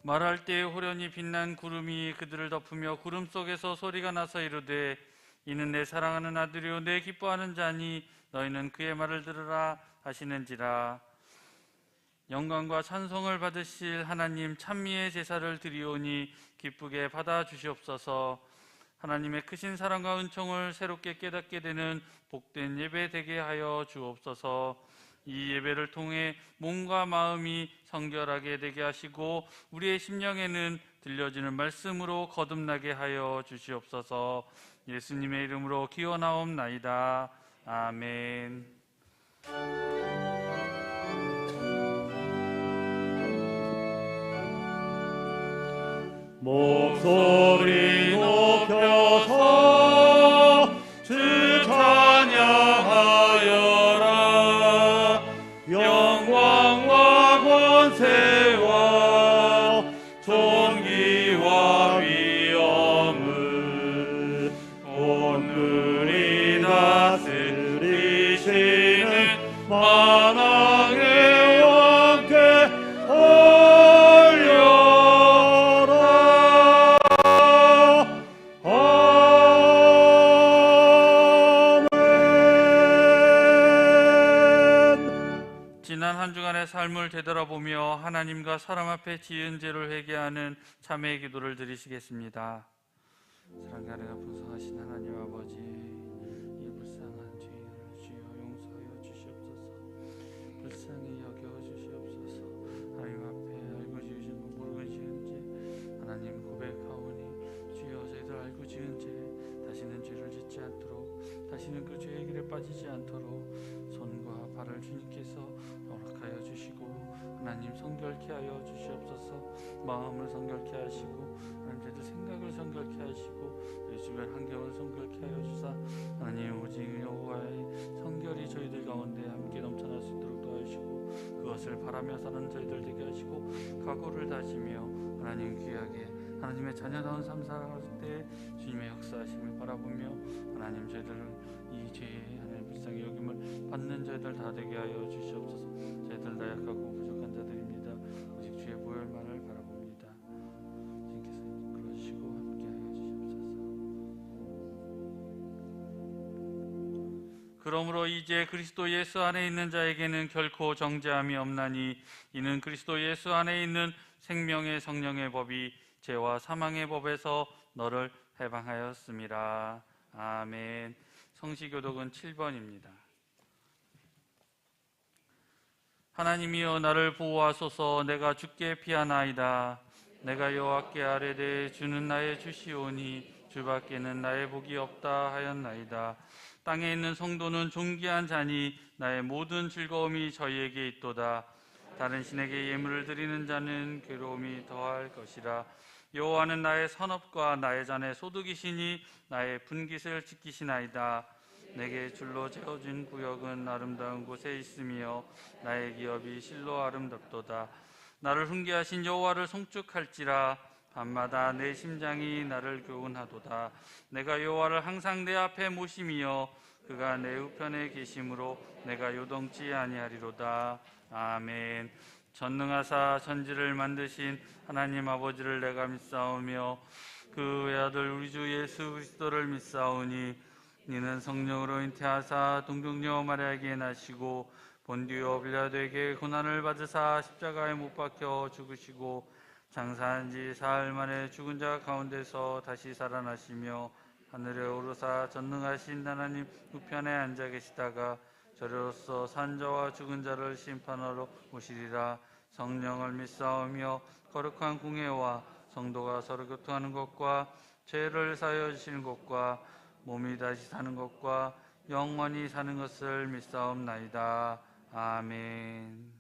말할 때에 호련히 빛난 구름이 그들을 덮으며 구름 속에서 소리가 나서 이르되 이는 내 사랑하는 아들이요 내 기뻐하는 자니 너희는 그의 말을 들으라 하시는지라. 영광과 찬송을 받으실 하나님 찬미의 제사를 드리오니 기쁘게 받아 주시옵소서. 하나님의 크신 사랑과 은총을 새롭게 깨닫게 되는 복된 예배 되게 하여 주옵소서. 이 예배를 통해 몸과 마음이 성결하게 되게 하시고 우리의 심령에는 들려지는 말씀으로 거듭나게 하여 주시옵소서. 예수님의 이름으로 기원하옵나이다. 아멘. 목소리 높여서 주 찬양하여라. 영광과 권세와 존귀와 위엄을 오늘이 다스리시는 만왕의 왕께 삶을 되돌아보며 하나님과 사람 앞에 지은 죄를 회개하는 참회의 기도를 드리시겠습니다. 사랑하는 풍성하신 하나님 아버지, 이 불쌍한 죄를 주여 용서하여 주시옵소서. 불쌍히 여겨 주시옵소서. 하나님 앞에 알고 지으신 것 모르고 지은 죄 하나님 고백하오니 주여 저희들 알고 지은 죄 다시는 죄를 짓지 않도록, 다시는 그 죄의 길에 빠지지 않도록 손과 발을 주님께서 허락하여 주시고 하나님 성결케 하여 주시옵소서. 마음을 성결케 하시고 하나님 저희들 생각을 성결케 하시고 저희 주변 환경을 성결케 하여 주사 하나님 오직 여호와의 성결이 저희들 가운데 함께 넘쳐날 수 있도록 도와주시고 그것을 바라며 사는 저희들 되게 하시고 각오를 다지며 하나님 귀하게 하나님의 자녀다운 삶 살아갈 때 주님의 역사하심을 바라보며 하나님 저희들을 이 죄의 하나님 불쌍히 여김을 받는 저희들 다 되게 하여 주시옵소서. 저희들 나약하고 부족한 자들입니다. 오직 주의 보혈만을 바라봅니다. 주님께서 이끌어주시고 함께하여 주시옵소서. 그러므로 이제 그리스도 예수 안에 있는 자에게는 결코 정죄함이 없나니 이는 그리스도 예수 안에 있는 생명의 성령의 법이 죄와 사망의 법에서 너를 해방하였습니다. 아멘. 성시교독은 7번입니다. 하나님이여 나를 보호하소서. 내가 주께 피하나이다. 내가 여호와께 아뢰되 주는 나의 주시오니 주밖에는 나의 복이 없다 하였나이다. 땅에 있는 성도는 존귀한 자니 나의 모든 즐거움이 저희에게 있도다. 다른 신에게 예물을 드리는 자는 괴로움이 더할 것이라. 여호와는 나의 선업과 나의 잔의 소득이시니 나의 분깃을 지키시나이다. 내게 줄로 채워진 구역은 아름다운 곳에 있으며 나의 기업이 실로 아름답도다. 나를 훈계하신 여호와를 송축할지라. 밤마다 내 심장이 나를 교훈하도다. 내가 여호와를 항상 내 앞에 모심이여 그가 내 우편에 계심으로 내가 요동치 아니하리로다. 아멘. 전능하사 천지를 만드신 하나님 아버지를 내가 믿사오며 그 외아들 우리 주 예수 그리스도를 믿사오니 이는 성령으로 잉태하사 동정녀 마리아에게 나시고 본디오 빌라도에게 고난을 받으사 십자가에 못 박혀 죽으시고 장사한 지 사흘 만에 죽은 자 가운데서 다시 살아나시며 하늘에 오르사 전능하신 하나님 우편에 앉아 계시다가 저리로서 산 자와 죽은 자를 심판하러 오시리라. 성령을 믿사오며 거룩한 공회와 성도가 서로 교통하는 것과 죄를 사하여 주시는 것과 몸이 다시 사는 것과 영원히 사는 것을 믿사옵나이다. 아멘.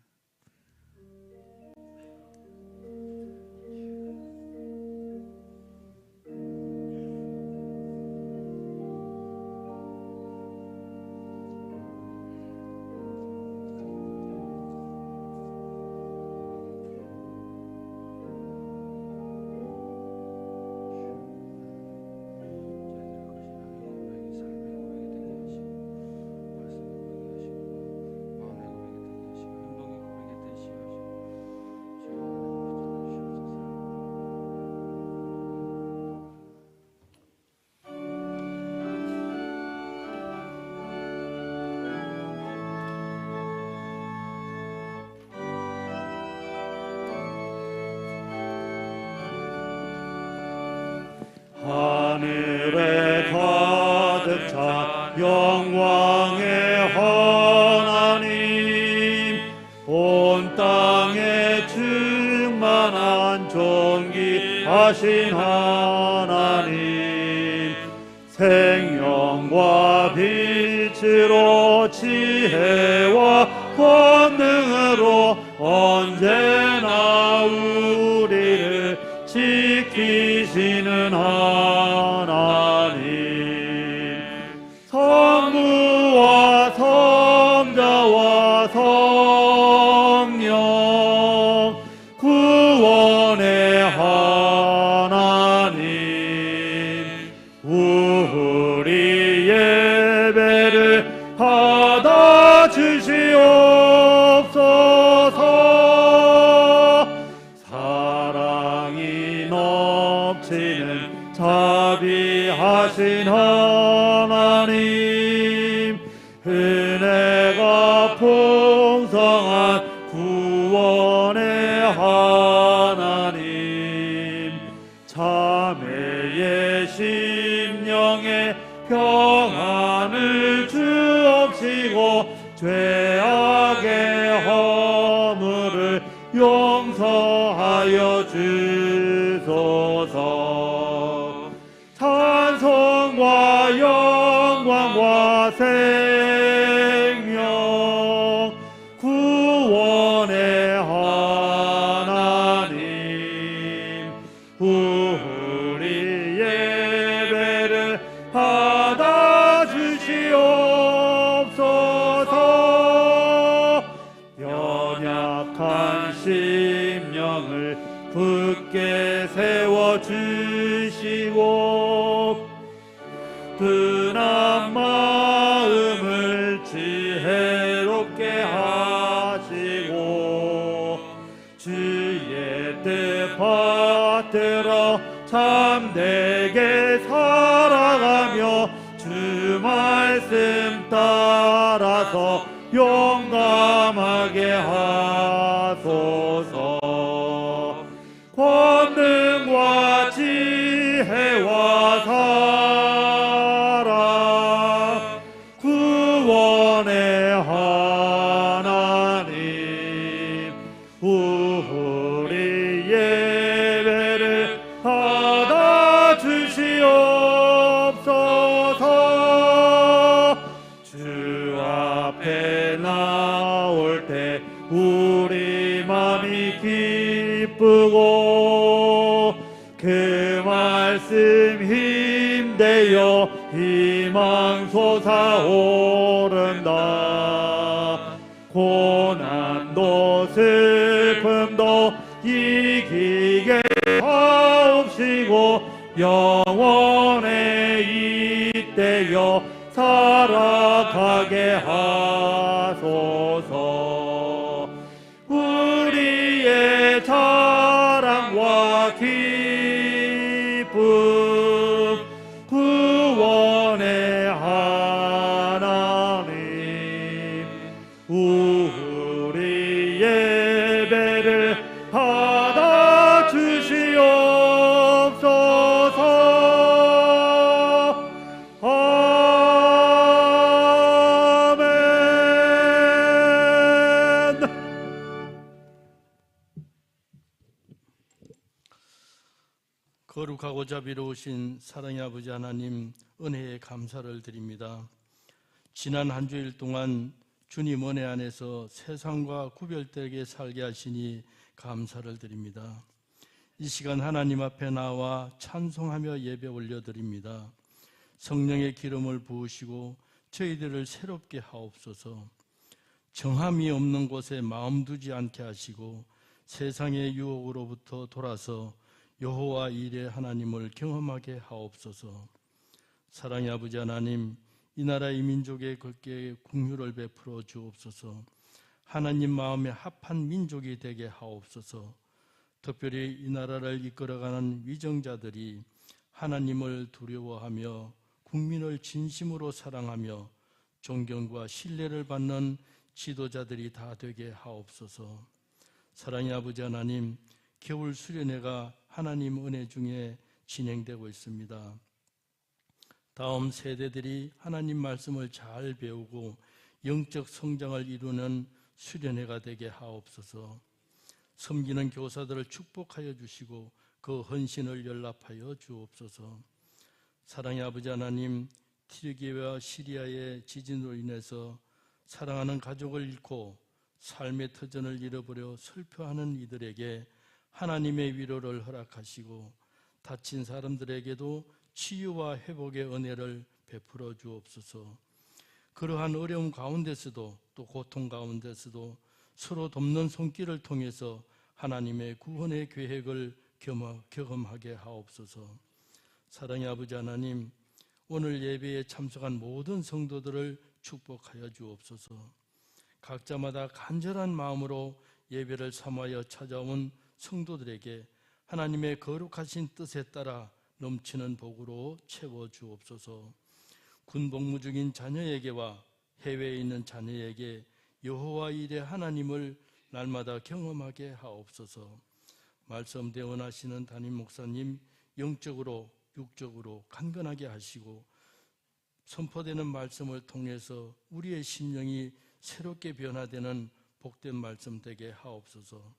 가득 찬 영광의 하나님, 온 땅에 충만한 존귀하신 하나님, 생명과 빛으로 지혜와 권능으로 언제나 우리를 지키시는 하나님, 성부와 성자와 성령 구원의 하나님, 우리 예배를 받아 주시옵소서. 사랑이 넘치는 자비하신 하나님, 은혜가 풍성한 구원의 하나님, 자매의 심령에 평안을 주옵시고 죄악의 허물을 용서하여 주소서. 찬송과 영광과 생명 구원의 하나님, 우리 예배를 받아 주시옵소서. 연약한 심령을 굳게 세워주시고 둔한 마음을 지혜롭게 하시고 주의 뜻 받들어 참되게 살아가며 주 말씀 따라서 용감하게 하소서. 권능과 지혜와 사랑 구원의 하나님, 우리 예배를 받아 주시옵소서. 주 앞에 나올 때 우리 맘이 기쁘고 그 말씀 힘되어 희망 솟아오른다. 고난도 슬픔도 이기게 하옵시고 영원에 잇대어 살아가게 하소서. 우리의 자랑과 기쁨 구원의 하나님, 우리 예배를 받아 주시옵소서. 아멘. 거룩하고 자비로우신 사랑의 아버지 하나님, 은혜에 감사를 드립니다. 지난 한 주일 동안 주님 은혜 안에서 세상과 구별되게 살게 하시니 감사를 드립니다. 이 시간 하나님 앞에 나와 찬송하며 예배 올려드립니다. 성령의 기름을 부으시고 저희들을 새롭게 하옵소서. 정함이 없는 곳에 마음 두지 않게 하시고 세상의 유혹으로부터 돌아서 여호와 일의 하나님을 경험하게 하옵소서. 사랑의 아버지 하나님, 이 나라 이 민족에 걷게 긍휼을 베풀어 주옵소서. 하나님 마음에 합한 민족이 되게 하옵소서. 특별히 이 나라를 이끌어가는 위정자들이 하나님을 두려워하며 국민을 진심으로 사랑하며 존경과 신뢰를 받는 지도자들이 다 되게 하옵소서. 사랑의 아버지 하나님, 겨울 수련회가 하나님 은혜 중에 진행되고 있습니다. 다음 세대들이 하나님 말씀을 잘 배우고 영적 성장을 이루는 수련회가 되게 하옵소서. 섬기는 교사들을 축복하여 주시고 그 헌신을 연락하여 주옵소서. 사랑의 아버지 하나님, 튀르기예와 시리아의 지진으로 인해서 사랑하는 가족을 잃고 삶의 터전을 잃어버려 슬퍼하는 이들에게 하나님의 위로를 허락하시고 다친 사람들에게도 치유와 회복의 은혜를 베풀어 주옵소서. 그러한 어려움 가운데서도 또 고통 가운데서도 서로 돕는 손길을 통해서 하나님의 구원의 계획을 경험하게 하옵소서. 사랑의 아버지 하나님, 오늘 예배에 참석한 모든 성도들을 축복하여 주옵소서. 각자마다 간절한 마음으로 예배를 삼하여 찾아온 성도들에게 하나님의 거룩하신 뜻에 따라 넘치는 복으로 채워 주옵소서. 군복무 중인 자녀에게와 해외에 있는 자녀에게 여호와 일의 하나님을 날마다 경험하게 하옵소서. 말씀 대언하시는 담임 목사님 영적으로 육적으로 강건하게 하시고 선포되는 말씀을 통해서 우리의 심령이 새롭게 변화되는 복된 말씀 되게 하옵소서.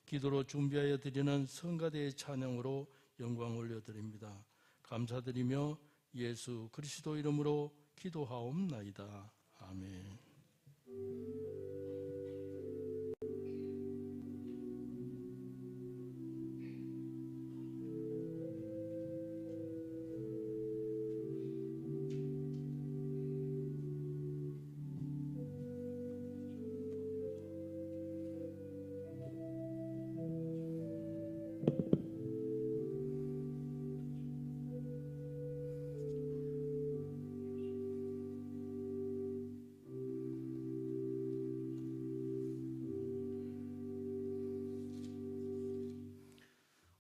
기도로 준비하여 드리는 성가대의 찬양으로 영광 올려드립니다. 감사드리며 예수 그리스도 이름으로 기도하옵나이다. 아멘.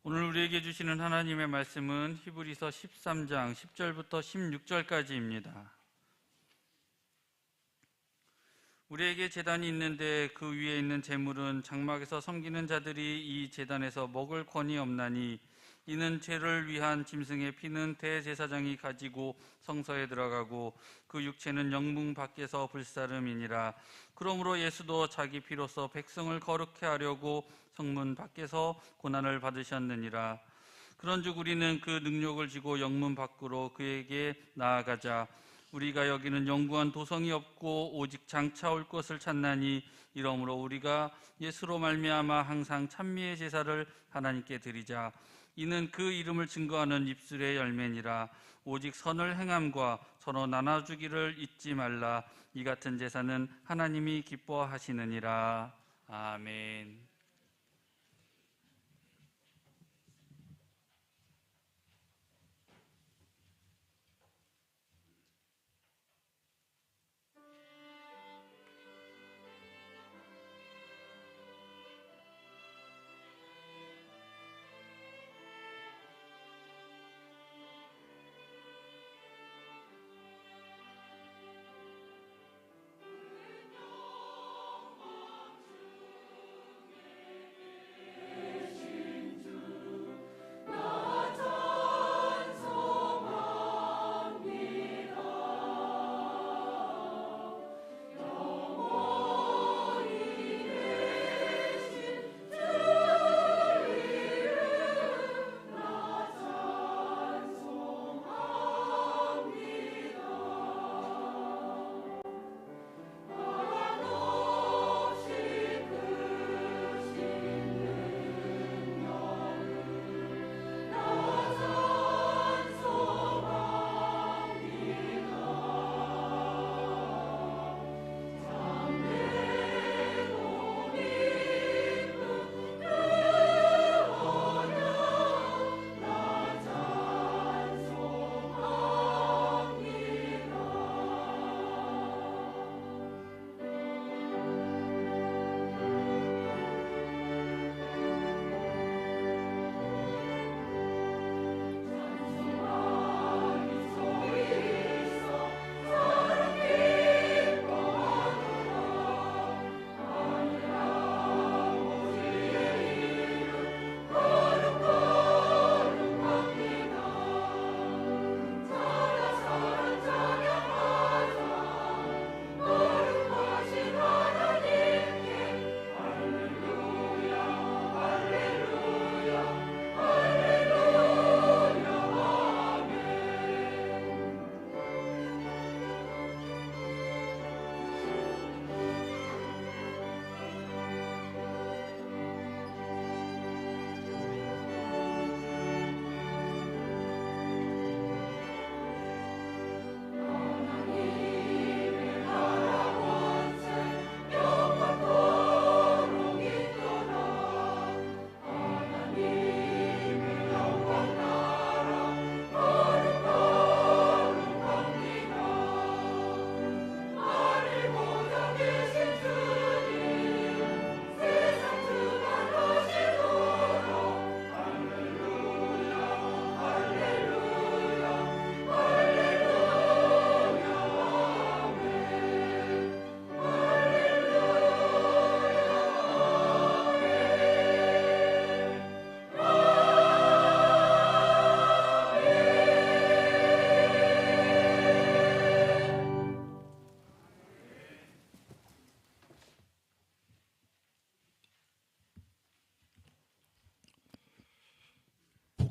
오늘 우리에게 주시는 하나님의 말씀은 히브리서 13장 10절부터 16절까지입니다. 우리에게 제단이 있는데 그 위에 있는 제물은 장막에서 섬기는 자들이 이 제단에서 먹을 권이 없나니 이는 죄를 위한 짐승의 피는 대제사장이 가지고 성소에 들어가고 그 육체는 영문 밖에서 불사름이니라. 그러므로 예수도 자기 피로써 백성을 거룩해 하려고 성문 밖에서 고난을 받으셨느니라. 그런즉 우리는 그 능력을 지고 영문 밖으로 그에게 나아가자. 우리가 여기는 영구한 도성이 없고 오직 장차 올 것을 찾나니 이러므로 우리가 예수로 말미암아 항상 찬미의 제사를 하나님께 드리자. 이는 그 이름을 증거하는 입술의 열매니라. 오직 선을 행함과 서로 나눠주기를 잊지 말라. 이 같은 제사는 하나님이 기뻐하시느니라. 아멘.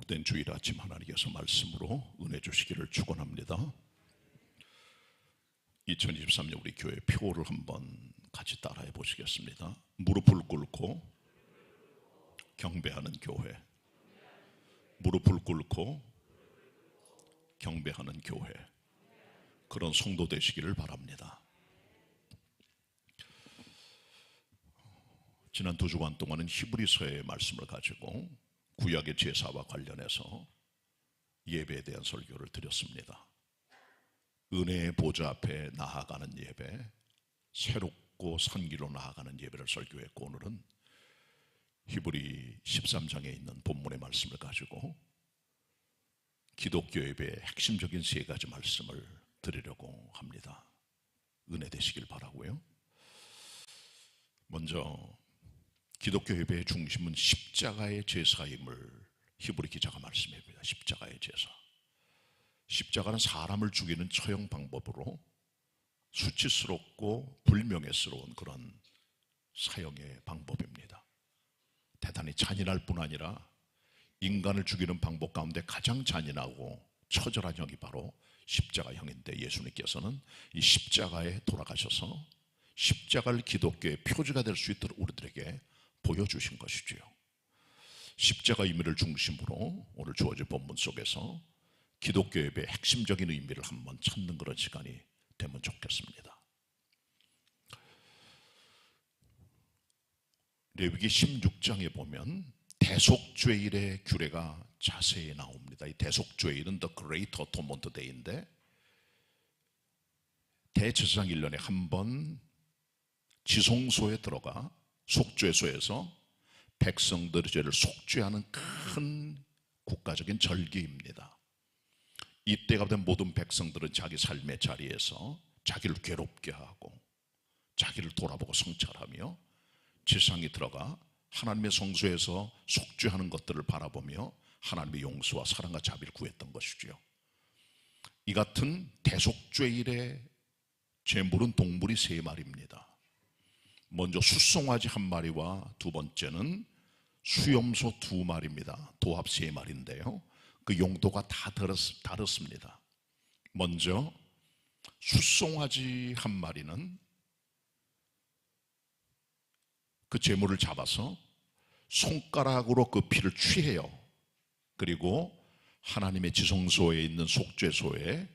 복된 주일 아침 하나님께서 말씀으로 은혜 주시기를 축원합니다. 2023년 우리 교회 표를 한번 같이 따라해 보시겠습니다. 무릎을 꿇고 경배하는 교회. 무릎을 꿇고 경배하는 교회. 그런 성도 되시기를 바랍니다. 지난 2주간 동안은 히브리서의 말씀을 가지고 구약의 제사와 관련해서 예배에 대한 설교를 드렸습니다. 은혜의 보좌 앞에 나아가는 예배, 새롭고 산 길로 나아가는 예배를 설교했고, 오늘은 히브리 13장에 있는 본문의 말씀을 가지고 기독교 예배의 핵심적인 3가지 말씀을 드리려고 합니다. 은혜 되시길 바라고요. 먼저 기독교 예배의 중심은 십자가의 제사임을 히브리 기자가 말씀합니다. 십자가의 제사. 십자가는 사람을 죽이는 처형 방법으로 수치스럽고 불명예스러운 그런 사형의 방법입니다. 대단히 잔인할 뿐 아니라 인간을 죽이는 방법 가운데 가장 잔인하고 처절한 형이 바로 십자가형인데, 예수님께서는 이 십자가에 돌아가셔서 십자가를 기독교의 표지가 될 수 있도록 우리들에게 보여주신 것이지요. 십자가 의미를 중심으로 오늘 주어진 본문 속에서 기독교 예배의 핵심적인 의미를 한번 찾는 그런 시간이 되면 좋겠습니다. 레위기 16장에 보면 대속죄일의 규례가 자세히 나옵니다. 이 대속죄일은 The Great Atonement Day인데, 대제사장 1년에 한 번 지성소에 들어가 속죄소에서 백성들의 죄를 속죄하는 큰 국가적인 절기입니다. 이때가 된 모든 백성들은 자기 삶의 자리에서 자기를 괴롭게 하고 자기를 돌아보고 성찰하며 지상에 들어가 하나님의 성소에서 속죄하는 것들을 바라보며 하나님의 용서와 사랑과 자비를 구했던 것이죠. 이 같은 대속죄일의 제물은 동물이 3마리입니다. 먼저 숫송아지 1마리와 두 번째는 수염소 2마리입니다. 도합 3마리인데요. 그 용도가 다 다릅니다. 먼저 숫송아지 1마리는 그 제물을 잡아서 손가락으로 그 피를 취해요. 그리고 하나님의 지성소에 있는 속죄소에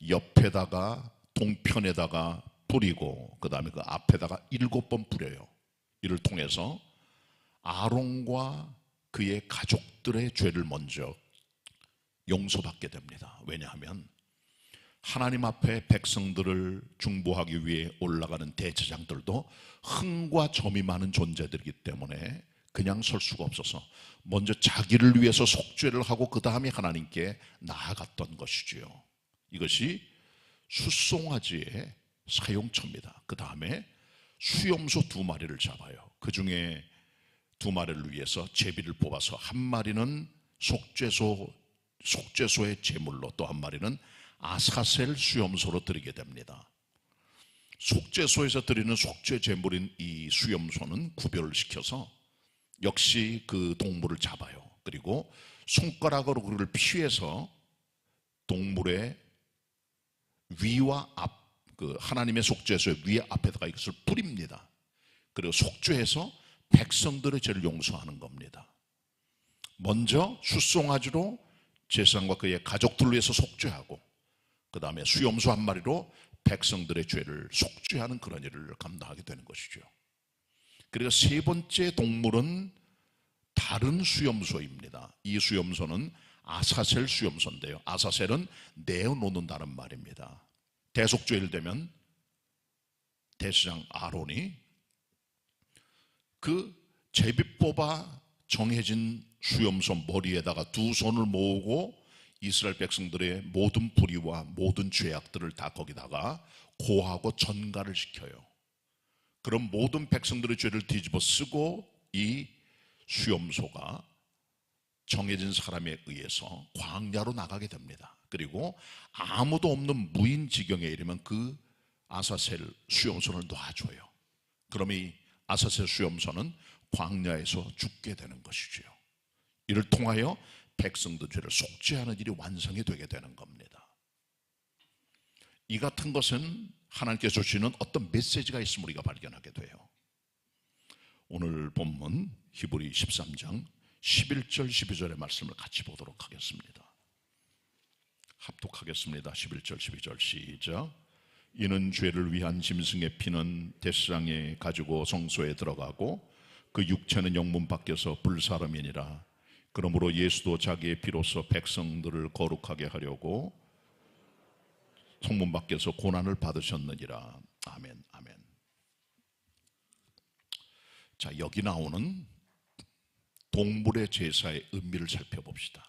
옆에다가 동편에다가 뿌리고 그 다음에 그 앞에다가 7번 뿌려요. 이를 통해서 아론과 그의 가족들의 죄를 먼저 용서받게 됩니다. 왜냐하면 하나님 앞에 백성들을 중보하기 위해 올라가는 대제사장들도 흠과 점이 많은 존재들이기 때문에 그냥 설 수가 없어서 먼저 자기를 위해서 속죄를 하고 그 다음에 하나님께 나아갔던 것이지요. 이것이 숫송아지의 사용처입니다. 그 다음에 수염소 2마리를 잡아요. 그 중에 2마리를 위해서 제비를 뽑아서 1마리는 속죄소의 제물로, 또 1마리는 아사셀 수염소로 드리게 됩니다. 속죄소에서 드리는 속죄 제물인 이 수염소는 구별을 시켜서 역시 그 동물을 잡아요. 그리고 손가락으로 그를 피해서 동물의 위와 앞, 그 하나님의 속죄소의 위에 앞에다가 이것을 뿌립니다. 그리고 속죄해서 백성들의 죄를 용서하는 겁니다. 먼저 숫송아지로 제사장과 그의 가족들을 위해서 속죄하고 그 다음에 수염소 1마리로 백성들의 죄를 속죄하는 그런 일을 감당하게 되는 것이죠. 그리고 3번째 동물은 다른 수염소입니다. 이 수염소는 아사셀 수염소인데요. 아사셀은 내어놓는다는 말입니다. 대속죄일 되면 대제사장 아론이 그 제비 뽑아 정해진 수염소 머리에다가 2 손을 모으고 이스라엘 백성들의 모든 불의와 모든 죄악들을 다 거기다가 고하고 전가를 시켜요. 그럼 모든 백성들의 죄를 뒤집어 쓰고 이 수염소가 정해진 사람에 의해서 광야로 나가게 됩니다. 그리고 아무도 없는 무인 지경에 이르면 그 아사셀 수염소를 놔줘요. 그럼 이 아사셀 수염소는 광야에서 죽게 되는 것이죠. 이를 통하여 백성들 죄를 속죄하는 일이 완성이 되게 되는 겁니다. 이 같은 것은 하나님께서 주시는 어떤 메시지가 있음을 우리가 발견하게 돼요. 오늘 본문 히브리 13장 11절 12절의 말씀을 같이 보도록 하겠습니다. 합독하겠습니다. 11절 12절 시작. 이는 죄를 위한 짐승의 피는 대상에 가지고 성소에 들어가고 그 육체는 영문 밖에서 불사름이니라. 그러므로 예수도 자기의 피로서 백성들을 거룩하게 하려고 성문 밖에서 고난을 받으셨느니라. 아멘, 아멘. 자, 여기 나오는 동물의 제사의 의미를 살펴봅시다.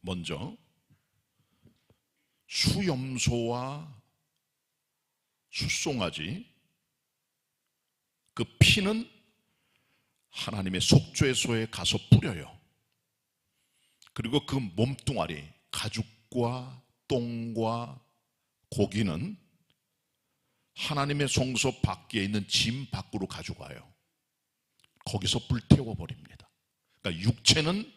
먼저 수염소와 숫송아지, 그 피는 하나님의 속죄소에 가서 뿌려요. 그리고 그 몸뚱아리, 가죽과 똥과 고기는 하나님의 성소 밖에 있는 짐 밖으로 가져가요. 거기서 불태워 버립니다. 그러니까 육체는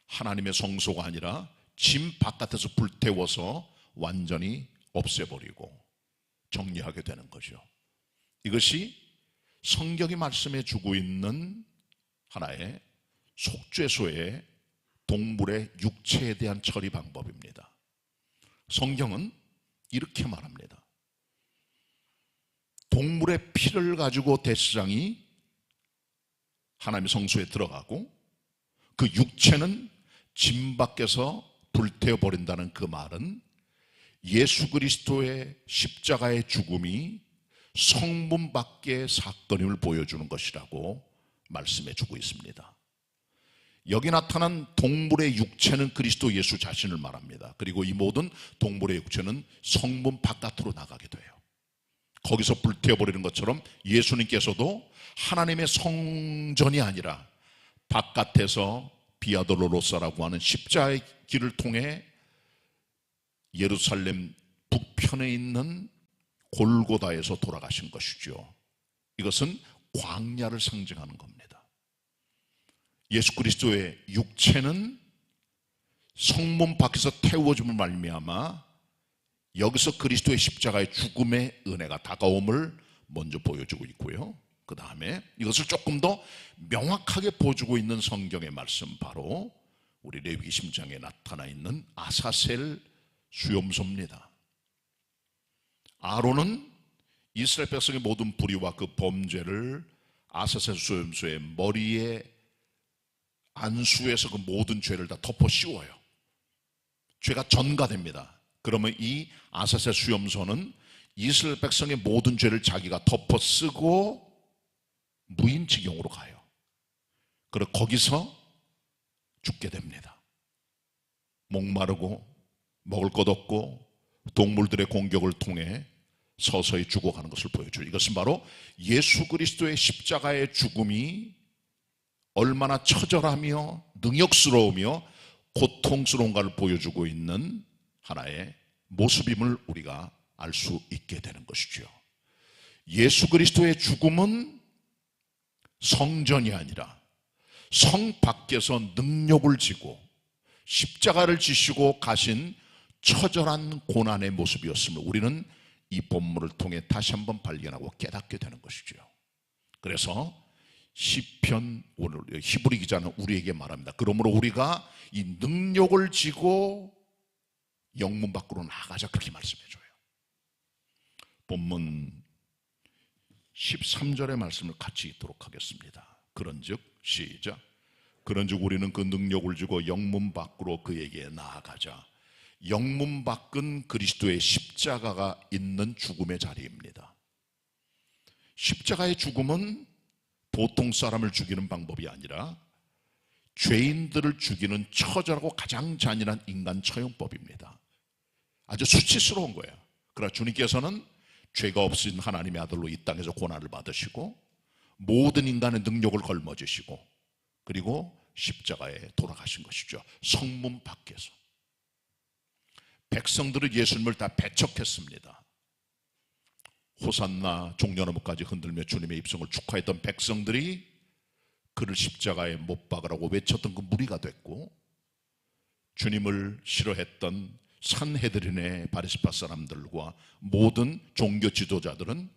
하나님의 성소가 아니라 짐 바깥에서 불태워서 완전히 없애버리고 정리하게 되는 거죠. 이것이 성경이 말씀해 주고 있는 하나의 속죄소의 동물의 육체에 대한 처리 방법입니다. 성경은 이렇게 말합니다. 동물의 피를 가지고 대제사장이 하나님의 성소에 들어가고 그 육체는 짐 밖에서 불태워 버린다는 그 말은 예수 그리스도의 십자가의 죽음이 성문 밖의 사건임을 보여주는 것이라고 말씀해 주고 있습니다. 여기 나타난 동물의 육체는 그리스도 예수 자신을 말합니다. 그리고 이 모든 동물의 육체는 성문 바깥으로 나가게 돼요. 거기서 불태워버리는 것처럼 예수님께서도 하나님의 성전이 아니라 바깥에서 비아돌로로사라고 하는 십자가의 길을 통해 예루살렘 북편에 있는 골고다에서 돌아가신 것이죠. 이것은 광야를 상징하는 겁니다. 예수 그리스도의 육체는 성문 밖에서 태워줌을 말미암아 여기서 그리스도의 십자가의 죽음의 은혜가 다가옴을 먼저 보여주고 있고요. 그 다음에 이것을 조금 더 명확하게 보여주고 있는 성경의 말씀, 바로 우리 레위기 10장에 나타나 있는 아사셀 수염소입니다. 아론은 이스라엘 백성의 모든 불의와 그 범죄를 아사셀 수염소의 머리에 안수해서 그 모든 죄를 다 덮어 씌워요. 죄가 전가됩니다. 그러면 이 아사셀 수염소는 이스라엘 백성의 모든 죄를 자기가 덮어 쓰고 무인지경으로 가요. 그리고 거기서 죽게 됩니다. 목마르고 먹을 것 없고 동물들의 공격을 통해 서서히 죽어가는 것을 보여줘요. 이것은 바로 예수 그리스도의 십자가의 죽음이 얼마나 처절하며 능욕스러우며 고통스러운가를 보여주고 있는 하나의 모습임을 우리가 알 수 있게 되는 것이죠. 예수 그리스도의 죽음은 성전이 아니라 성 밖에서 능력을 지고 십자가를 지시고 가신 처절한 고난의 모습이었음을 우리는 이 본문을 통해 다시 한번 발견하고 깨닫게 되는 것이죠. 그래서 시편, 오늘 히브리 기자는 우리에게 말합니다. 그러므로 우리가 이 능력을 지고 영문 밖으로 나가자, 그렇게 말씀해줘요. 본문 13절의 말씀을 같이 읽도록 하겠습니다. 그런즉 시작. 그런즉 우리는 그 능력을 주고 영문 밖으로 그에게 나아가자. 영문 밖은 그리스도의 십자가가 있는 죽음의 자리입니다. 십자가의 죽음은 보통 사람을 죽이는 방법이 아니라 죄인들을 죽이는 처절하고 가장 잔인한 인간 처형법입니다. 아주 수치스러운 거예요. 그러나 주님께서는 죄가 없으신 하나님의 아들로 이 땅에서 고난을 받으시고 모든 인간의 능력을 걸머지시고 그리고 십자가에 돌아가신 것이죠. 성문 밖에서 백성들은 예수님을 다 배척했습니다. 호산나 종려나무까지 흔들며 주님의 입성을 축하했던 백성들이 그를 십자가에 못 박으라고 외쳤던 그 무리가 됐고, 주님을 싫어했던 산헤드린의 바리새파 사람들과 모든 종교 지도자들은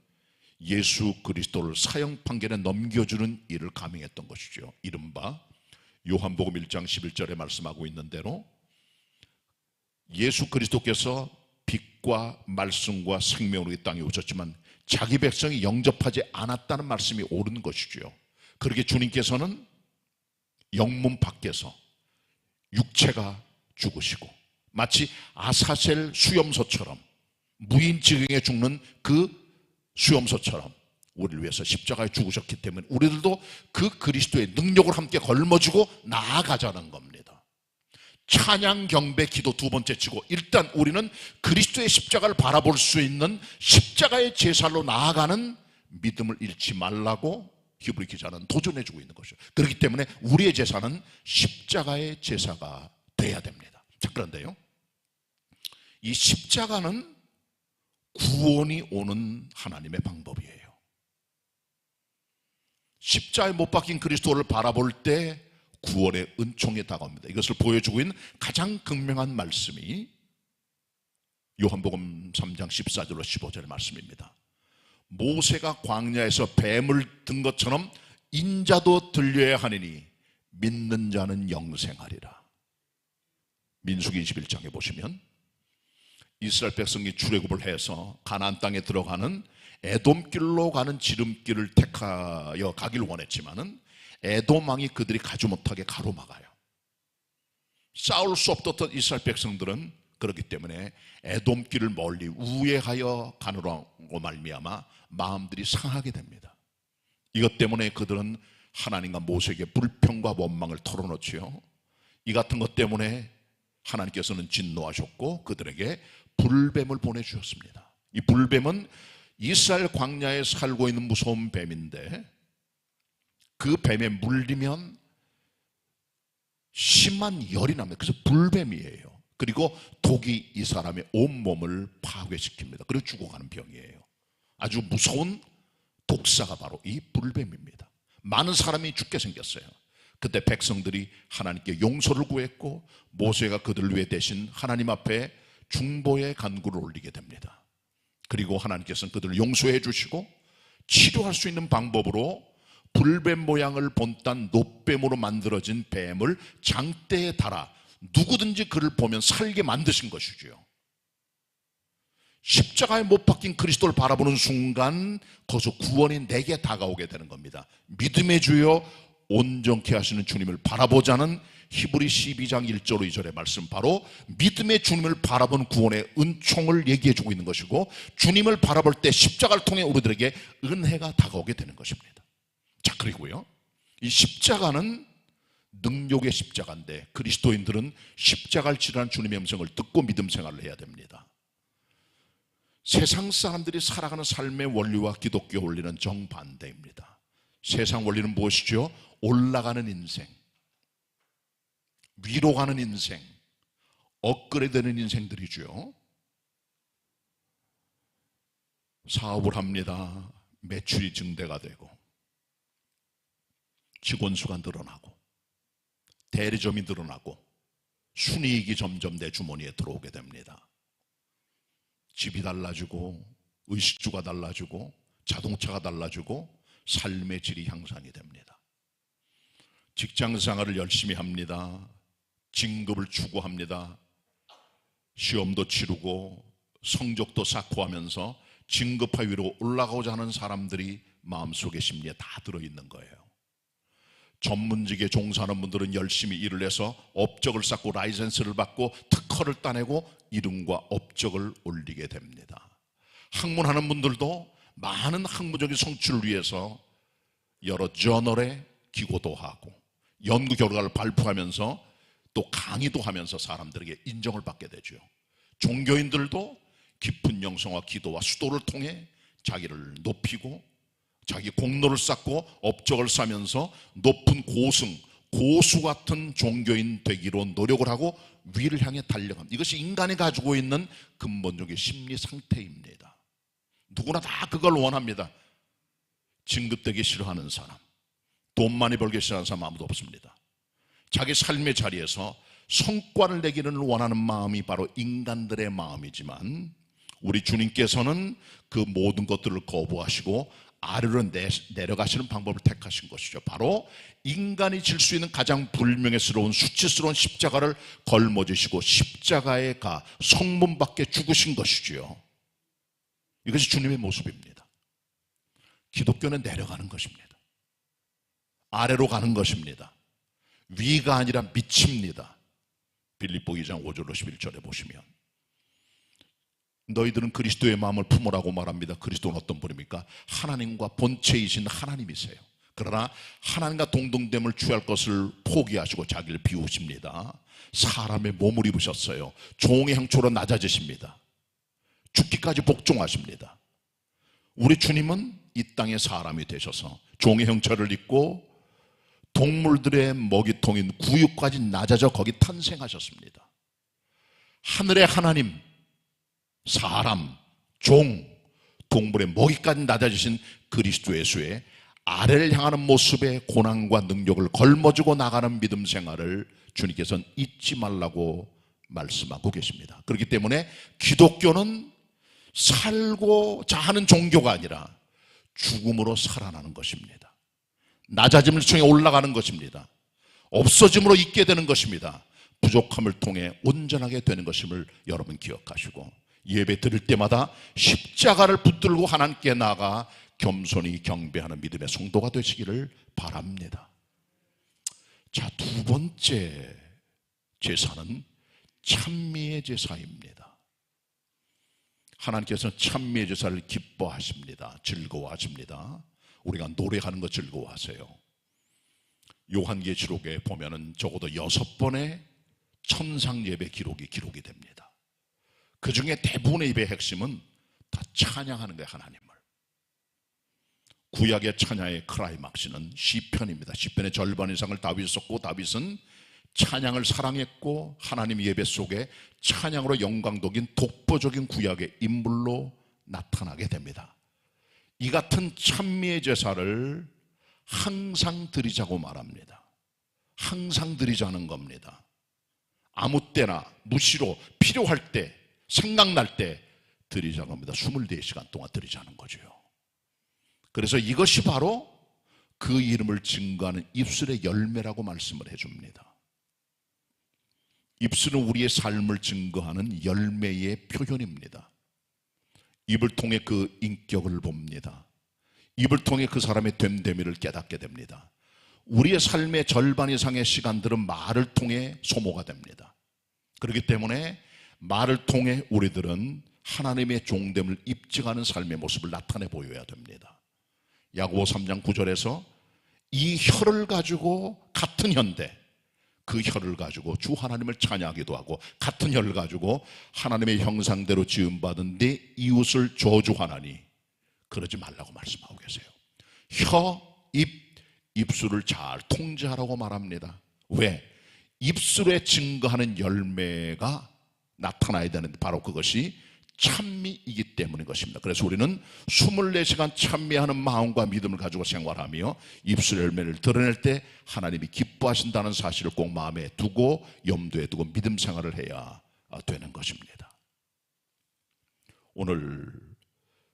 예수 그리스도를 사형 판결에 넘겨주는 일을 감행했던 것이죠. 이른바 요한복음 1장 11절에 말씀하고 있는 대로 예수 그리스도께서 빛과 말씀과 생명으로 이 땅에 오셨지만 자기 백성이 영접하지 않았다는 말씀이 옳은 것이죠. 그렇게 주님께서는 영문 밖에서 육체가 죽으시고 마치 아사셀 수염소처럼 무인지경에 죽는 그 수염소처럼 우리를 위해서 십자가에 죽으셨기 때문에 우리들도 그 그리스도의 능력을 함께 걸머쥐고 나아가자는 겁니다. 찬양, 경배, 기도 두 번째 치고 일단 우리는 그리스도의 십자가를 바라볼 수 있는 십자가의 제사로 나아가는 믿음을 잃지 말라고 히브리 기자는 도전해주고 있는 것이죠. 그렇기 때문에 우리의 제사는 십자가의 제사가 돼야 됩니다. 자, 그런데요, 이 십자가는 구원이 오는 하나님의 방법이에요. 십자가에 못 박힌 그리스도를 바라볼 때 구원의 은총이 다가옵니다. 이것을 보여주고 있는 가장 극명한 말씀이 요한복음 3장 14절로 15절의 말씀입니다. 모세가 광야에서 뱀을 든 것처럼 인자도 들려야 하느니 믿는 자는 영생하리라. 민수기 21장에 보시면 이스라엘 백성이 출애굽을 해서 가나안 땅에 들어가는 에돔길로 가는 지름길을 택하여 가길 원했지만은 에돔 왕이 그들이 가지 못하게 가로막아요. 싸울 수 없었던 이스라엘 백성들은 그렇기 때문에 에돔길을 멀리 우회하여 가느라고 말미암아 마음들이 상하게 됩니다. 이것 때문에 그들은 하나님과 모세에게 불평과 원망을 털어놓지요. 이 같은 것 때문에 하나님께서는 진노하셨고 그들에게 불뱀을 보내주셨습니다. 이 불뱀은 이스라엘 광야에 살고 있는 무서운 뱀인데 그 뱀에 물리면 심한 열이 납니다. 그래서 불뱀이에요. 그리고 독이 이 사람의 온몸을 파괴시킵니다. 그리고 죽어가는 병이에요. 아주 무서운 독사가 바로 이 불뱀입니다. 많은 사람이 죽게 생겼어요. 그때 백성들이 하나님께 용서를 구했고 모세가 그들을 위해 대신 하나님 앞에 중보의 간구를 올리게 됩니다. 그리고 하나님께서는 그들을 용서해 주시고 치료할 수 있는 방법으로 불뱀 모양을 본딴 놋뱀으로 만들어진 뱀을 장대에 달아 누구든지 그를 보면 살게 만드신 것이죠. 십자가에 못 박힌 그리스도를 바라보는 순간 거기서 구원이 내게 다가오게 되는 겁니다. 믿음의 주여 온전케 하시는 주님을 바라보자는 히브리 12장 1절 2절의 말씀, 바로 믿음의 주님을 바라본 구원의 은총을 얘기해 주고 있는 것이고 주님을 바라볼 때 십자가를 통해 우리들에게 은혜가 다가오게 되는 것입니다. 자, 그리고요, 이 십자가는 능력의 십자가인데 그리스도인들은 십자가를 치르는 주님의 음성을 듣고 믿음 생활을 해야 됩니다. 세상 사람들이 살아가는 삶의 원리와 기독교 원리는 정반대입니다. 세상 원리는 무엇이죠? 올라가는 인생, 위로 가는 인생, 업그레이드되는 인생들이죠. 사업을 합니다. 매출이 증대가 되고 직원수가 늘어나고 대리점이 늘어나고 순이익이 점점 내 주머니에 들어오게 됩니다. 집이 달라지고 의식주가 달라지고 자동차가 달라지고 삶의 질이 향상이 됩니다. 직장생활을 열심히 합니다. 진급을 추구합니다. 시험도 치르고 성적도 쌓고 하면서 진급하 위로 올라가고자 하는 사람들이 마음속의 심리에 다 들어있는 거예요. 전문직에 종사하는 분들은 열심히 일을 해서 업적을 쌓고 라이센스를 받고 특허를 따내고 이름과 업적을 올리게 됩니다. 학문하는 분들도 많은 학문적인 성취를 위해서 여러 저널에 기고도 하고 연구 결과를 발표하면서 또 강의도 하면서 사람들에게 인정을 받게 되죠. 종교인들도 깊은 영성과 기도와 수도를 통해 자기를 높이고 자기 공로를 쌓고 업적을 쌓으면서 높은 고승, 고수 같은 종교인 되기로 노력을 하고 위를 향해 달려갑니다. 이것이 인간이 가지고 있는 근본적인 심리 상태입니다. 누구나 다 그걸 원합니다. 진급되기 싫어하는 사람, 돈 많이 벌기 싫어하는 사람 아무도 없습니다. 자기 삶의 자리에서 성과를 내기를 원하는 마음이 바로 인간들의 마음이지만 우리 주님께서는 그 모든 것들을 거부하시고 아래로 내려가시는 방법을 택하신 것이죠. 바로 인간이 질 수 있는 가장 불명예스러운 수치스러운 십자가를 걸머지시고 십자가에 가 성문 밖에 죽으신 것이지요. 이것이 주님의 모습입니다. 기독교는 내려가는 것입니다. 아래로 가는 것입니다. 위가 아니라 밑입니다. 빌립보 2장 5절로 11절에 보시면 너희들은 그리스도의 마음을 품으라고 말합니다. 그리스도는 어떤 분입니까? 하나님과 본체이신 하나님이세요. 그러나 하나님과 동등됨을 취할 것을 포기하시고 자기를 비우십니다. 사람의 몸을 입으셨어요. 종의 형체로 낮아지십니다. 죽기까지 복종하십니다. 우리 주님은 이 땅의 사람이 되셔서 종의 형체를 입고 동물들의 먹이통인 구유까지 낮아져 거기 탄생하셨습니다. 하늘의 하나님, 사람, 종, 동물의 먹이까지 낮아지신 그리스도 예수의 아래를 향하는 모습의 고난과 능력을 걸머쥐고 나가는 믿음 생활을 주님께서는 잊지 말라고 말씀하고 계십니다. 그렇기 때문에 기독교는 살고자 하는 종교가 아니라 죽음으로 살아나는 것입니다. 낮아짐을 통해 올라가는 것입니다. 없어짐으로 있게 되는 것입니다. 부족함을 통해 온전하게 되는 것임을 여러분 기억하시고 예배 드릴 때마다 십자가를 붙들고 하나님께 나아가 겸손히 경배하는 믿음의 성도가 되시기를 바랍니다. 자, 두 번째 제사는 찬미의 제사입니다. 하나님께서는 찬미의 제사를 기뻐하십니다. 즐거워하십니다. 우리가 노래하는 거 즐거워하세요. 요한계시록에 보면은 적어도 6번의 천상 예배 기록이 됩니다. 그 중에 대부분의 예배의 핵심은 다 찬양하는 거예요, 하나님을. 구약의 찬양의 크라이막스는 시편입니다. 시편의 절반 이상을 다윗이 썼고 다윗은 찬양을 사랑했고 하나님 예배 속에 찬양으로 영광독인 독보적인 구약의 인물로 나타나게 됩니다. 이 같은 찬미의 제사를 항상 드리자고 말합니다. 항상 드리자는 겁니다. 아무 때나 무시로 필요할 때 생각날 때 드리자는 겁니다. 24시간 동안 드리자는 거죠. 그래서 이것이 바로 그 이름을 증거하는 입술의 열매라고 말씀을 해줍니다. 입술은 우리의 삶을 증거하는 열매의 표현입니다. 입을 통해 그 인격을 봅니다. 입을 통해 그 사람의 됨됨이를 깨닫게 됩니다. 우리의 삶의 절반 이상의 시간들은 말을 통해 소모가 됩니다. 그렇기 때문에 말을 통해 우리들은 하나님의 종됨을 입증하는 삶의 모습을 나타내 보여야 됩니다. 야고보 3장 9절에서 이 혀를 가지고 같은 혀인데 그 혀를 가지고 주 하나님을 찬양하기도 하고 같은 혀를 가지고 하나님의 형상대로 지음받은 네 이웃을 저주하나니 그러지 말라고 말씀하고 계세요. 혀, 입술을 잘 통제하라고 말합니다. 왜? 입술에 증거하는 열매가 나타나야 되는데 바로 그것이 찬미이기 때문인 것입니다. 그래서 우리는 24시간 찬미하는 마음과 믿음을 가지고 생활하며 입술 열매를 드러낼 때 하나님이 기뻐하신다는 사실을 꼭 마음에 두고 염두에 두고 믿음 생활을 해야 되는 것입니다. 오늘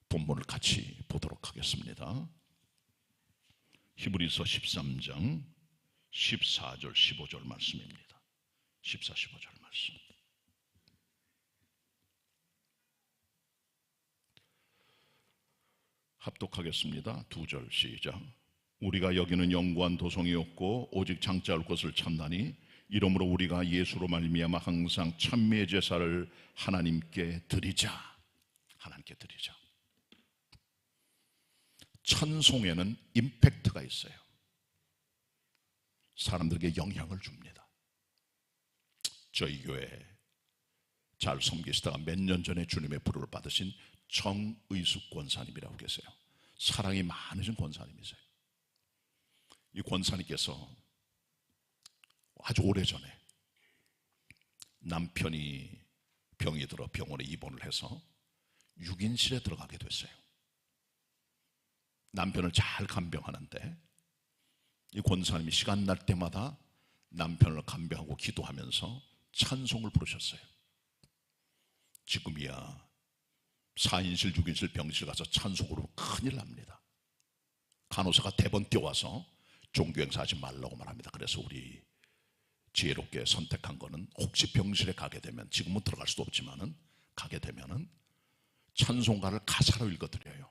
본문을 같이 보도록 하겠습니다. 히브리서 13장 14절 15절 말씀입니다. 14, 15절 말씀. 합독하겠습니다. 2절 시작. 우리가 여기는 영구한 도성이 없고 오직 장자할 것을 찾나니 이러므로 우리가 예수로 말미암아 항상 찬미의 제사를 하나님께 드리자. 하나님께 드리자. 찬송에는 임팩트가 있어요. 사람들에게 영향을 줍니다. 저희 교회 잘 섬기시다가 몇 년 전에 주님의 부름을 받으신 정의숙 권사님이라고 계세요. 사랑이 많으신 권사님이세요. 이 권사님께서 아주 오래전에 남편이 병이 들어 병원에 입원을 해서 6인실에 들어가게 됐어요. 남편을 잘 간병하는데 이 권사님이 시간 날 때마다 남편을 간병하고 기도하면서 찬송을 부르셨어요. 지금이야 4인실 6인실 병실 가서 찬송으로 큰일 납니다. 간호사가 대번 뛰어와서 종교행사 하지 말라고 말합니다. 그래서 우리 지혜롭게 선택한 거는 혹시 병실에 가게 되면, 지금은 들어갈 수도 없지만은 가게 되면은 찬송가를 가사로 읽어드려요.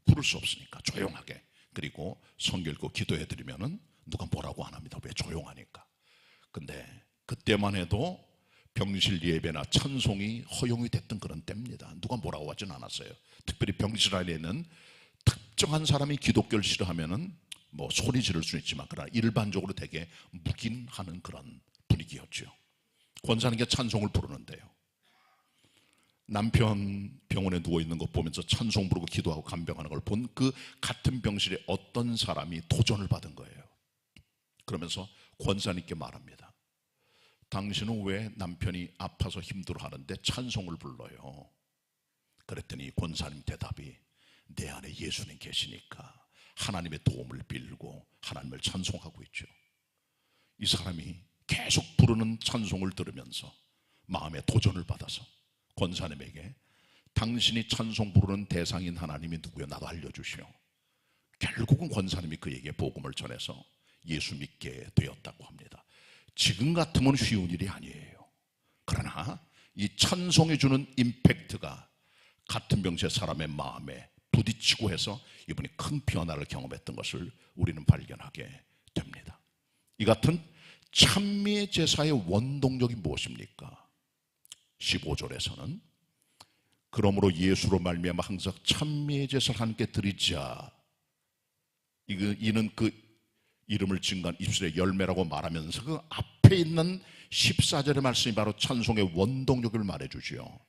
부를 수 없으니까 조용하게. 그리고 성경 읽고 기도해드리면은 누가 뭐라고 안 합니다. 왜? 조용하니까. 근데 그때만 해도 병실 예배나 찬송이 허용이 됐던 그런 때입니다. 누가 뭐라고 하진 않았어요. 특별히 병실 안에는 특정한 사람이 기독교를 싫어하면은 뭐 소리 지를 수는 있지만, 그러나 일반적으로 되게 묵인하는 그런 분위기였죠. 권사님께 찬송을 부르는데요, 남편 병원에 누워있는 거 보면서 찬송 부르고 기도하고 간병하는 걸 본 그 같은 병실에 어떤 사람이 도전을 받은 거예요. 그러면서 권사님께 말합니다. 당신은 왜 남편이 아파서 힘들어하는데 찬송을 불러요? 그랬더니 권사님 대답이, 내 안에 예수님 계시니까 하나님의 도움을 빌고 하나님을 찬송하고 있죠. 이 사람이 계속 부르는 찬송을 들으면서 마음에 도전을 받아서 권사님에게, 당신이 찬송 부르는 대상인 하나님이 누구요? 나도 알려주시오. 결국은 권사님이 그에게 복음을 전해서 예수 믿게 되었다고 합니다. 지금 같으면 쉬운 일이 아니에요. 그러나 이 찬송이 주는 임팩트가 같은 병세 사람의 마음에 부딪히고 해서 이분이 큰 변화를 경험했던 것을 우리는 발견하게 됩니다. 이 같은 찬미의 제사의 원동력이 무엇입니까? 15절에서는 그러므로 예수로 말미암아 항상 찬미의 제사를 하나님께 드리자. 이는 그 이름을 증거한 입술의 열매라고 말하면서 그 앞에 있는 14절의 말씀이 바로 찬송의 원동력을 말해주지요.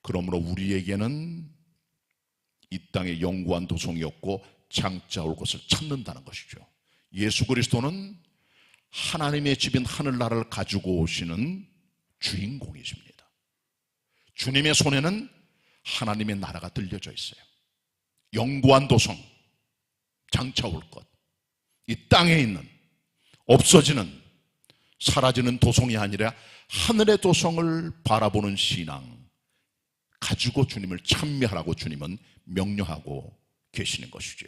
그러므로 우리에게는 이 땅에 영구한 도성이 없고 장차 올 것을 찾는다는 것이죠. 예수 그리스도는 하나님의 집인 하늘나라를 가지고 오시는 주인공이십니다. 주님의 손에는 하나님의 나라가 들려져 있어요. 영구한 도성, 장차 올 것, 이 땅에 있는 없어지는 사라지는 도성이 아니라 하늘의 도성을 바라보는 신앙 가지고 주님을 찬미하라고 주님은 명령하고 계시는 것이죠.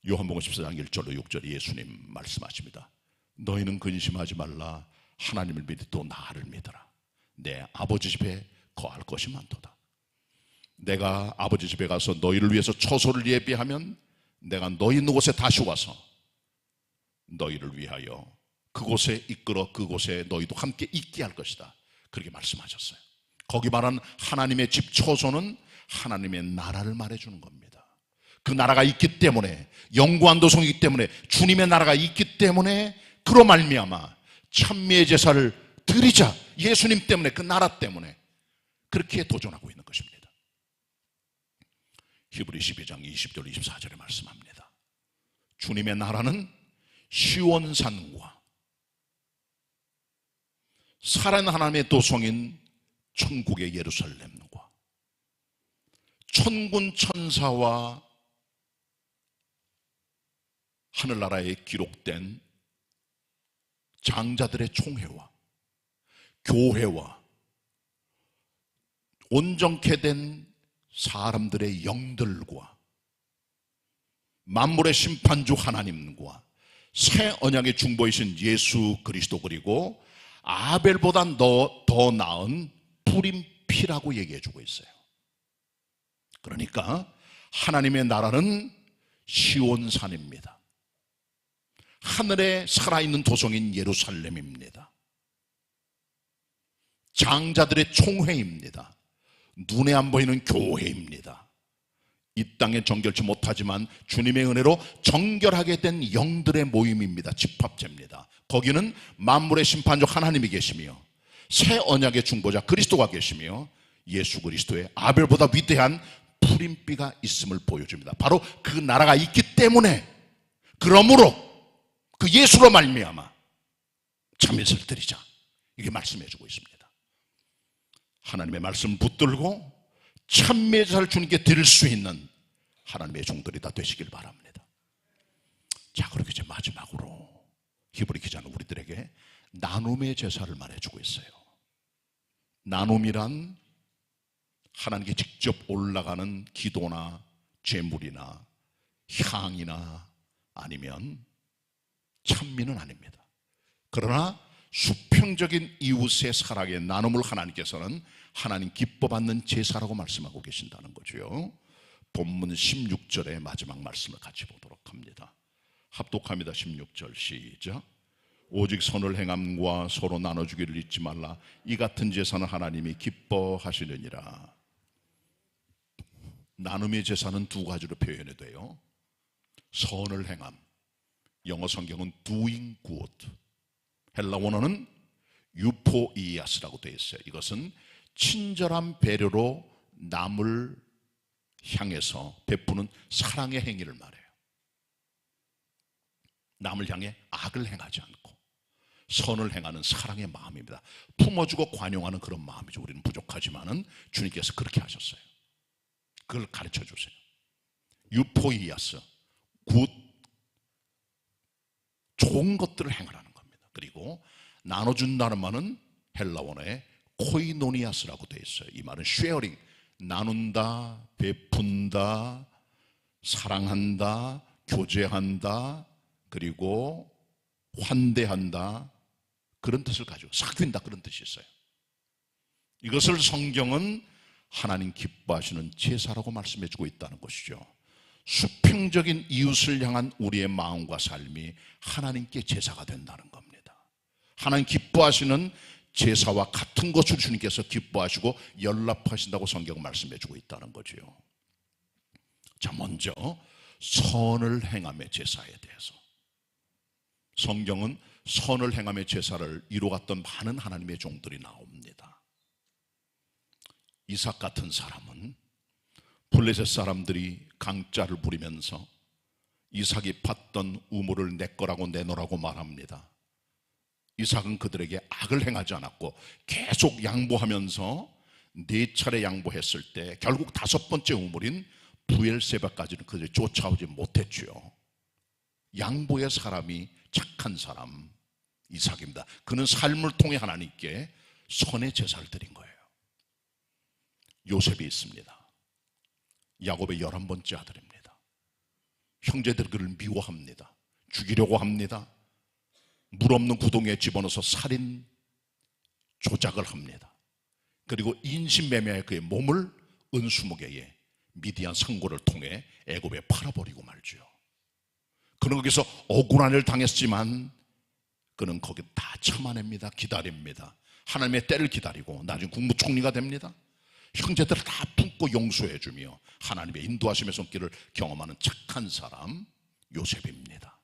요한복음 14장 1절로 6절에 예수님 말씀하십니다. 너희는 근심하지 말라. 하나님을 믿고 나를 믿어라. 내 아버지 집에 거할 것이 많도다. 내가 아버지 집에 가서 너희를 위해서 처소를 예비하면 내가 너희 있는 곳에 다시 와서 너희를 위하여 그곳에 이끌어 그곳에 너희도 함께 있게 할 것이다. 그렇게 말씀하셨어요. 거기 말한 하나님의 집 처소는 하나님의 나라를 말해주는 겁니다. 그 나라가 있기 때문에, 영구한 도성이기 때문에, 주님의 나라가 있기 때문에 그로 말미암아 찬미의 제사를 드리자. 예수님 때문에, 그 나라 때문에 그렇게 도전하고 있는 것입니다. 히브리 12장 20절 24절에 말씀합니다. 주님의 나라는 시온산과 살아있는 하나님의 도성인 천국의 예루살렘과 천군 천사와 하늘나라에 기록된 장자들의 총회와 교회와 온전케 된 사람들의 영들과 만물의 심판주 하나님과 새 언약의 중보이신 예수 그리스도, 그리고 아벨보다 더 나은 뿌린 피라고 얘기해주고 있어요. 그러니까 하나님의 나라는 시온산입니다. 하늘에 살아있는 도성인 예루살렘입니다. 장자들의 총회입니다. 눈에 안 보이는 교회입니다. 이 땅에 정결치 못하지만 주님의 은혜로 정결하게 된 영들의 모임입니다. 집합체입니다. 거기는 만물의 심판주 하나님이 계시며 새 언약의 중보자 그리스도가 계시며 예수 그리스도의 아벨보다 위대한 푸른비가 있음을 보여줍니다. 바로 그 나라가 있기 때문에, 그러므로 그 예수로 말미암아 참회를 드리자, 이게 말씀해주고 있습니다. 하나님의 말씀 붙들고 참회제사를 주님께 드릴 수 있는 하나님의 종들이 다 되시길 바랍니다. 자, 그렇게 이제 마지막으로 히브리 기자는 우리들에게 나눔의 제사를 말해주고 있어요. 나눔이란 하나님께 직접 올라가는 기도나 제물이나 향이나 아니면 찬미는 아닙니다. 그러나 수평적인 이웃의 사랑의 나눔을 하나님께서는 하나님 기뻐받는 제사라고 말씀하고 계신다는 거죠. 본문 16절의 마지막 말씀을 같이 보도록 합니다. 합독합니다. 16절 시작. 오직 선을 행함과 서로 나눠주기를 잊지 말라. 이 같은 제사는 하나님이 기뻐하시느니라. 나눔의 제사는 두 가지로 표현이 돼요. 선을 행함, 영어 성경은 doing good, 헬라 원어는 유포이아스라고 되어 있어요. 이것은 친절한 배려로 남을 향해서 베푸는 사랑의 행위를 말해요. 남을 향해 악을 행하지 않고 선을 행하는 사랑의 마음입니다. 품어주고 관용하는 그런 마음이죠. 우리는 부족하지만은 주님께서 그렇게 하셨어요. 그걸 가르쳐 주세요. 유포이아스, 굿, 좋은 것들을 행하라는 겁니다. 그리고 나눠준다는 말은 헬라 원어에 코이노니아스라고 되어 있어요. 이 말은 쉐어링, 나눈다, 베푼다, 사랑한다, 교제한다, 그리고 환대한다, 그런 뜻을 가지고 사귄다, 그런 뜻이 있어요. 이것을 성경은 하나님 기뻐하시는 제사라고 말씀해주고 있다는 것이죠. 수평적인 이웃을 향한 우리의 마음과 삶이 하나님께 제사가 된다는 겁니다. 하나님 기뻐하시는 제사와 같은 것을 주님께서 기뻐하시고 연락하신다고 성경은 말씀해주고 있다는 거죠. 자, 먼저 선을 행함의 제사에 대해서, 성경은 선을 행함의 제사를 이루어갔던 많은 하나님의 종들이 나옵니다. 이삭 같은 사람은 블레셋 사람들이 강짜를 부리면서 이삭이 팠던 우물을 내 거라고 내놓으라고 말합니다. 이삭은 그들에게 악을 행하지 않았고 계속 양보하면서 4차례 양보했을 때 결국 5번째 우물인 부엘세바까지는 그들이 쫓아오지 못했죠. 양보의 사람이 착한 사람 이삭입니다. 그는 삶을 통해 하나님께 선의 제사를 드린 거예요. 요셉이 있습니다. 야곱의 11번째 아들입니다. 형제들이 그를 미워합니다. 죽이려고 합니다. 물 없는 구덩이에 집어넣어서 살인 조작을 합니다. 그리고 인신매매하여 그의 몸을 은수무게에 미디안 상고를 통해 애굽에 팔아버리고 말죠. 그는 거기서 억울한 일을 당했지만 그는 거기 다 참아냅니다. 기다립니다. 하나님의 때를 기다리고 나중에 국무총리가 됩니다. 형제들을 다 품고 용서해주며 하나님의 인도하심의 손길을 경험하는 착한 사람 요셉입니다.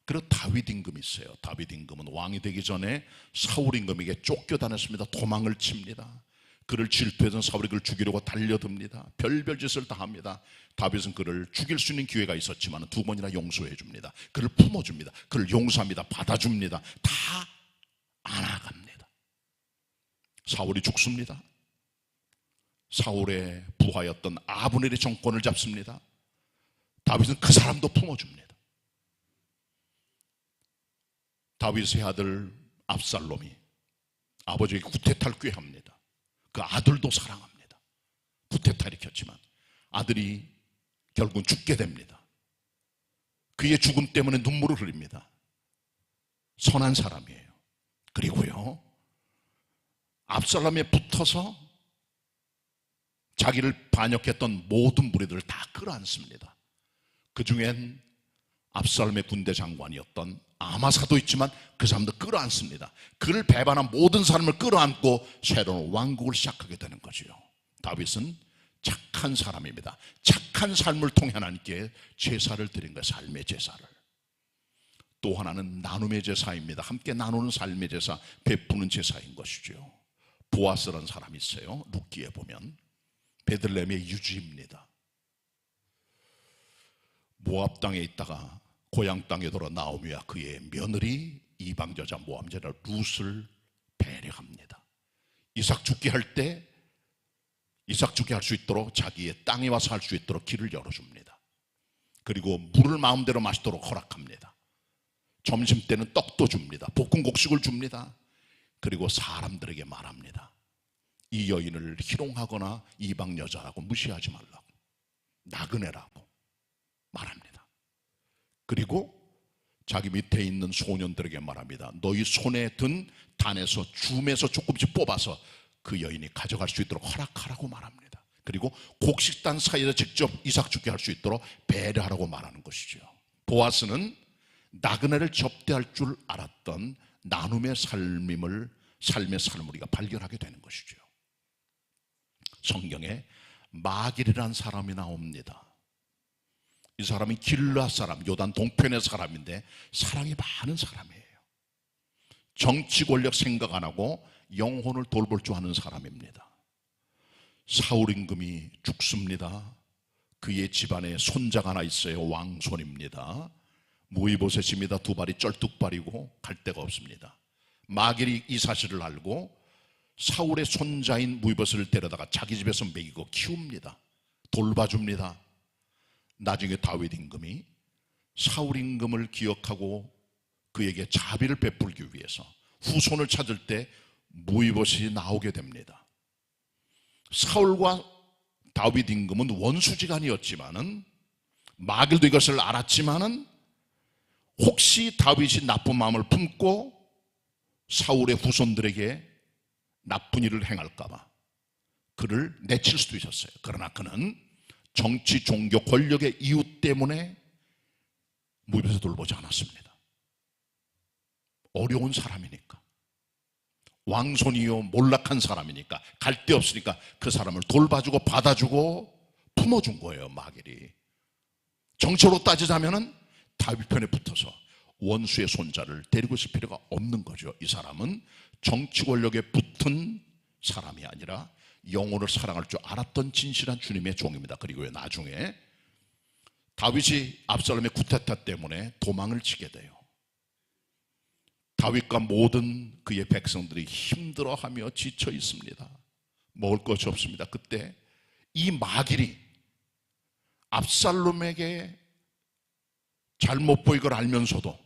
그리고 다윗 임금이 있어요. 다윗 임금은 왕이 되기 전에 사울 임금에게 쫓겨다녔습니다. 도망을 칩니다. 그를 질투했던 사울이 그를 죽이려고 달려듭니다. 별별 짓을 다 합니다. 다윗은 그를 죽일 수 있는 기회가 있었지만 2번이나 용서해 줍니다. 그를 품어줍니다. 그를 용서합니다. 받아줍니다. 다 안아갑니다. 사울이 죽습니다. 사울의 부하였던 아브넬의 정권을 잡습니다. 다윗은 그 사람도 품어줍니다. 다윗의 아들 압살롬이 아버지에게 쿠데타를 꾀합니다. 그 아들도 사랑합니다. 쿠데타 일으켰지만 아들이 결국은 죽게 됩니다. 그의 죽음 때문에 눈물을 흘립니다. 선한 사람이에요. 그리고요, 압살롬에 붙어서 자기를 반역했던 모든 무리들을 다 끌어안습니다. 그 중엔 압살롬의 군대 장관이었던 아마사도 있지만 그 사람도 끌어안습니다. 그를 배반한 모든 사람을 끌어안고 새로운 왕국을 시작하게 되는 거죠. 다윗은 착한 사람입니다. 착한 삶을 통해 하나님께 제사를 드린 거예요. 삶의 제사를. 또 하나는 나눔의 제사입니다. 함께 나누는 삶의 제사, 베푸는 제사인 것이죠. 보아스라는 사람이 있어요. 룻기에 보면 베들레헴의 유지입니다. 모압 땅에 있다가 고향 땅에 돌아 나오미와 그의 며느리 이방 여자 모압 여자 룻을 배려합니다. 이삭 죽게 할 때 이삭 죽게 할 수 있도록 자기의 땅에 와서 할 수 있도록 길을 열어줍니다. 그리고 물을 마음대로 마시도록 허락합니다. 점심때는 떡도 줍니다. 볶은 곡식을 줍니다. 그리고 사람들에게 말합니다. 이 여인을 희롱하거나 이방 여자라고 무시하지 말라고, 나그네라고 말합니다. 그리고 자기 밑에 있는 소년들에게 말합니다. 너희 손에 든 단에서 줌에서 조금씩 뽑아서 그 여인이 가져갈 수 있도록 허락하라고 말합니다. 그리고 곡식단 사이에서 직접 이삭 죽게 할 수 있도록 배려하라고 말하는 것이죠. 보아스는 나그네를 접대할 줄 알았던 나눔의 삶의 삶을 우리가 발견하게 되는 것이죠. 성경에 마길이라는 사람이 나옵니다. 이 사람이 길르앗 사람, 요단 동편의 사람인데 사랑이 많은 사람이에요. 정치 권력 생각 안 하고 영혼을 돌볼 줄 아는 사람입니다. 사울 임금이 죽습니다. 그의 집안에 손자가 하나 있어요. 왕손입니다. 무이보셋입니다. 두 발이 쩔뚝발이고 갈 데가 없습니다. 마길이 이 사실을 알고 사울의 손자인 무이보셋을 데려다가 자기 집에서 먹이고 키웁니다. 돌봐줍니다. 나중에 다윗 임금이 사울 임금을 기억하고 그에게 자비를 베풀기 위해서 후손을 찾을 때 무이보셋이 나오게 됩니다. 사울과 다윗 임금은 원수지간이었지만은 마길도 이것을 알았지만은 혹시 다윗이 나쁜 마음을 품고 사울의 후손들에게 나쁜 일을 행할까봐 그를 내칠 수도 있었어요. 그러나 그는 정치, 종교, 권력의 이유 때문에 무이보셋을 돌보지 않았습니다. 어려운 사람이니까, 왕손이요 몰락한 사람이니까, 갈 데 없으니까 그 사람을 돌봐주고 받아주고 품어준 거예요. 마길이. 정치로 따지자면은 다윗 편에 붙어서 원수의 손자를 데리고 있을 필요가 없는 거죠. 이 사람은 정치 권력에 붙은 사람이 아니라 영혼을 사랑할 줄 알았던 진실한 주님의 종입니다. 그리고 나중에 다윗이 압살롬의 쿠데타 때문에 도망을 치게 돼요. 다윗과 모든 그의 백성들이 힘들어하며 지쳐 있습니다. 먹을 것이 없습니다. 그때 이 마길이 압살롬에게 잘못 보인 걸 알면서도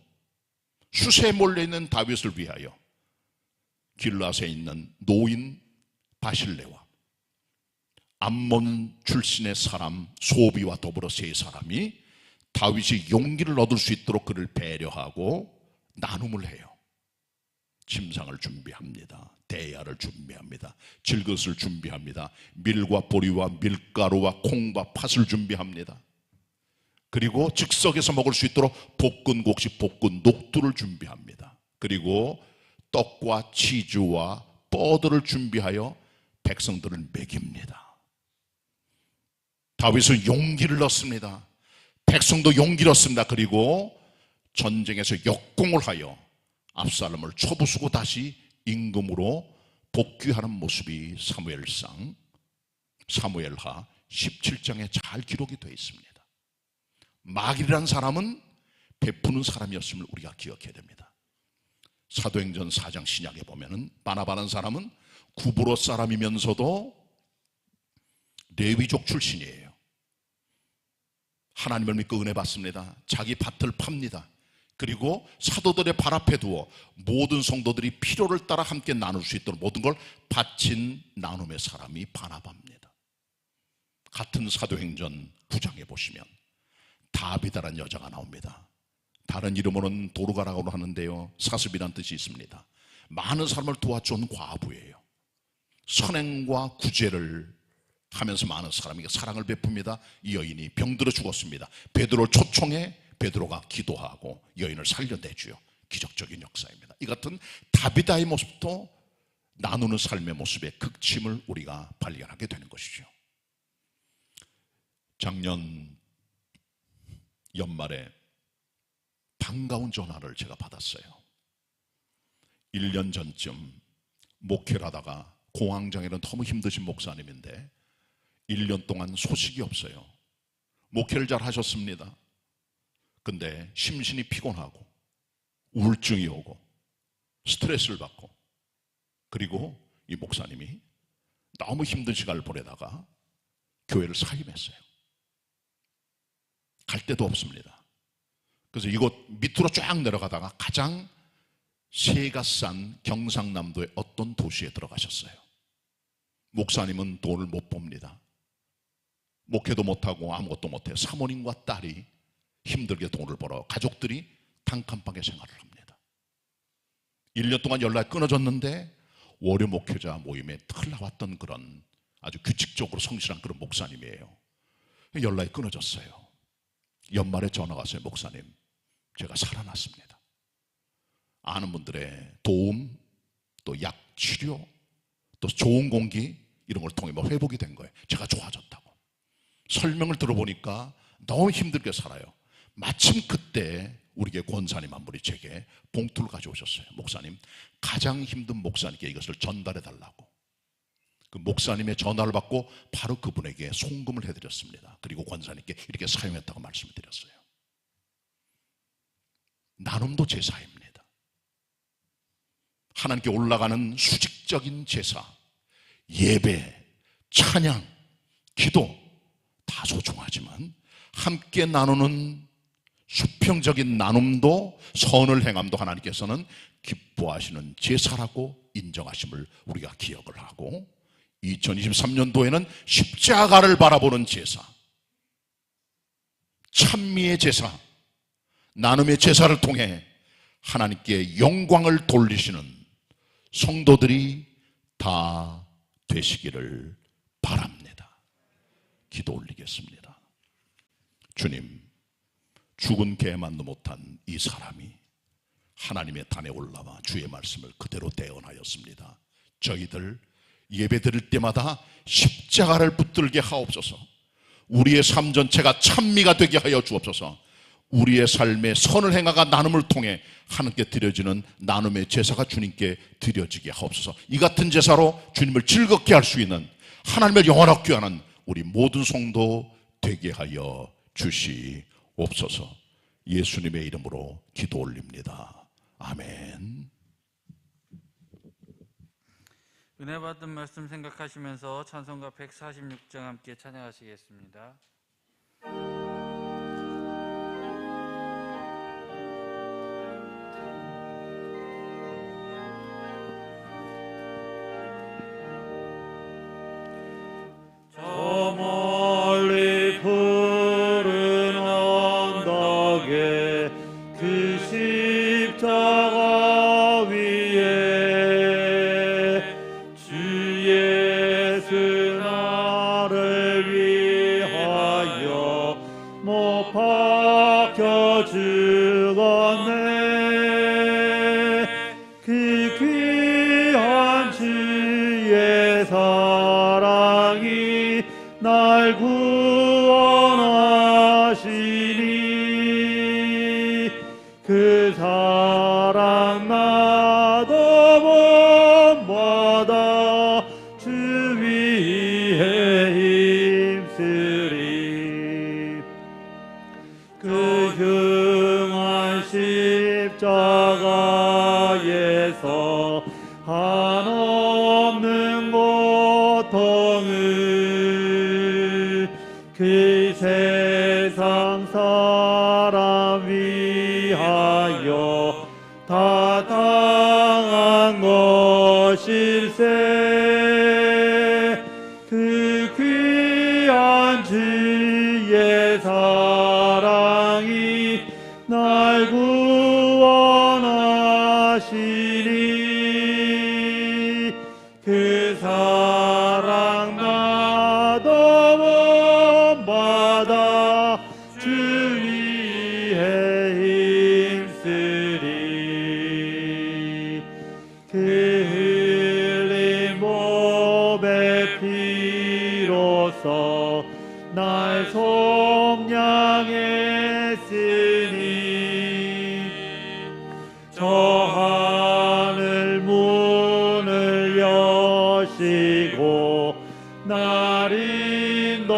수세에 몰려있는 다윗을 위하여 길르앗에 있는 노인 바실레와 암몬 출신의 사람 소비와 더불어 세 사람이 다윗이 용기를 얻을 수 있도록 그를 배려하고 나눔을 해요. 침상을 준비합니다. 대야를 준비합니다. 질것을 준비합니다. 밀과 보리와 밀가루와 콩과 팥을 준비합니다. 그리고 즉석에서 먹을 수 있도록 볶은 곡식, 볶은 녹두를 준비합니다. 그리고 떡과 치즈와 뻐들을 준비하여 백성들을 먹입니다. 다윗은 용기를 얻습니다. 백성도 용기를 얻습니다. 그리고 전쟁에서 역공을 하여 압살롬을 쳐부수고 다시 임금으로 복귀하는 모습이 사무엘하 17장에 잘 기록이 되어 있습니다. 마길이라는 사람은 베푸는 사람이었음을 우리가 기억해야 됩니다. 사도행전 4장 신약에 보면은 바나바라는 사람은 구브로 사람이면서도 레위족 출신이에요. 하나님을 믿고 은혜 받습니다. 자기 밭을 팝니다. 그리고 사도들의 발 앞에 두어 모든 성도들이 필요를 따라 함께 나눌 수 있도록 모든 걸 바친 나눔의 사람이 바나바입니다. 같은 사도행전 9장에 보시면 다비다라는 여자가 나옵니다. 다른 이름으로는 도르가라고 하는데요, 사습이라는 뜻이 있습니다. 많은 사람을 도와준 과부예요. 선행과 구제를 하면서 많은 사람에게 사랑을 베풉니다. 이 여인이 병들어 죽었습니다. 베드로를 초청해 베드로가 기도하고 여인을 살려내주요. 기적적인 역사입니다. 이 같은 다비다의 모습도 나누는 삶의 모습의 극침을 우리가 발견하게 되는 것이죠. 작년 연말에 반가운 전화를 제가 받았어요. 1년 전쯤 목회를 하다가 공황장애는 너무 힘드신 목사님인데 1년 동안 소식이 없어요. 목회를 잘 하셨습니다. 근데 심신이 피곤하고 우울증이 오고 스트레스를 받고, 그리고 이 목사님이 너무 힘든 시간을 보내다가 교회를 사임했어요. 갈 데도 없습니다. 그래서 이곳 밑으로 쫙 내려가다가 가장 새가 싼 경상남도의 어떤 도시에 들어가셨어요. 목사님은 돈을 못 봅니다. 목회도 못하고 아무것도 못해요. 사모님과 딸이 힘들게 돈을 벌어 가족들이 단칸방에 생활을 합니다. 1년 동안 연락이 끊어졌는데 월요 목회자 모임에 늘 나왔던 그런 아주 규칙적으로 성실한 그런 목사님이에요. 연락이 끊어졌어요. 연말에 전화가 왔어요. 목사님, 제가 살아났습니다. 아는 분들의 도움, 또 약 치료, 또 좋은 공기 이런 걸 통해 회복이 된 거예요. 제가 좋아졌다고. 설명을 들어보니까 너무 힘들게 살아요. 마침 그때 우리에게 권사님 한 분이 제게 봉투를 가져오셨어요. 목사님, 가장 힘든 목사님께 이것을 전달해 달라고. 그 목사님의 전화를 받고 바로 그분에게 송금을 해드렸습니다. 그리고 권사님께 이렇게 사용했다고 말씀을 드렸어요. 나눔도 제사입니다. 하나님께 올라가는 수직적인 제사, 예배, 찬양, 기도 다 소중하지만 함께 나누는 수평적인 나눔도, 선을 행함도 하나님께서는 기뻐하시는 제사라고 인정하심을 우리가 기억을 하고, 2023년도에는 십자가를 바라보는 제사, 찬미의 제사, 나눔의 제사를 통해 하나님께 영광을 돌리시는 성도들이 다 되시기를 바랍니다. 기도 올리겠습니다. 주님, 죽은 개만도 못한 이 사람이 하나님의 단에 올라와 주의 말씀을 그대로 대언하였습니다. 저희들 예배 드릴 때마다 십자가를 붙들게 하옵소서. 우리의 삶 전체가 찬미가 되게 하여 주옵소서. 우리의 삶에 선을 행하가 나눔을 통해 하나님께 드려지는 나눔의 제사가 주님께 드려지게 하옵소서. 이 같은 제사로 주님을 즐겁게 할 수 있는, 하나님을 영원하게 하는 우리 모든 성도 되게 하여 주시옵소서. 예수님의 이름으로 기도 올립니다. 아멘. 은혜 받은 말씀 생각하시면서 찬송가 146장 함께 찬양하시겠습니다. 저 멀리 푸른 언덕에 그 십자가 위에 주 예수 나를 위하여 못 박혀 죽었네. 그 귀한 주의 사랑이 날 구원하시니 그 사랑 나도 몸마다 주 위에 힘쓰리. 그 흉한 십자가에서 한없는 고통을 그 세상 사람 위하여 다 당한 것일세. 그 귀한 주의 사랑이 날 구원하시니 그 사랑 나도 몸마다 주 위에 힘쓰리. 그 흘린 몸의 피로써 날 속량했으니 저 하늘 문을 여시고 날 인도하시리.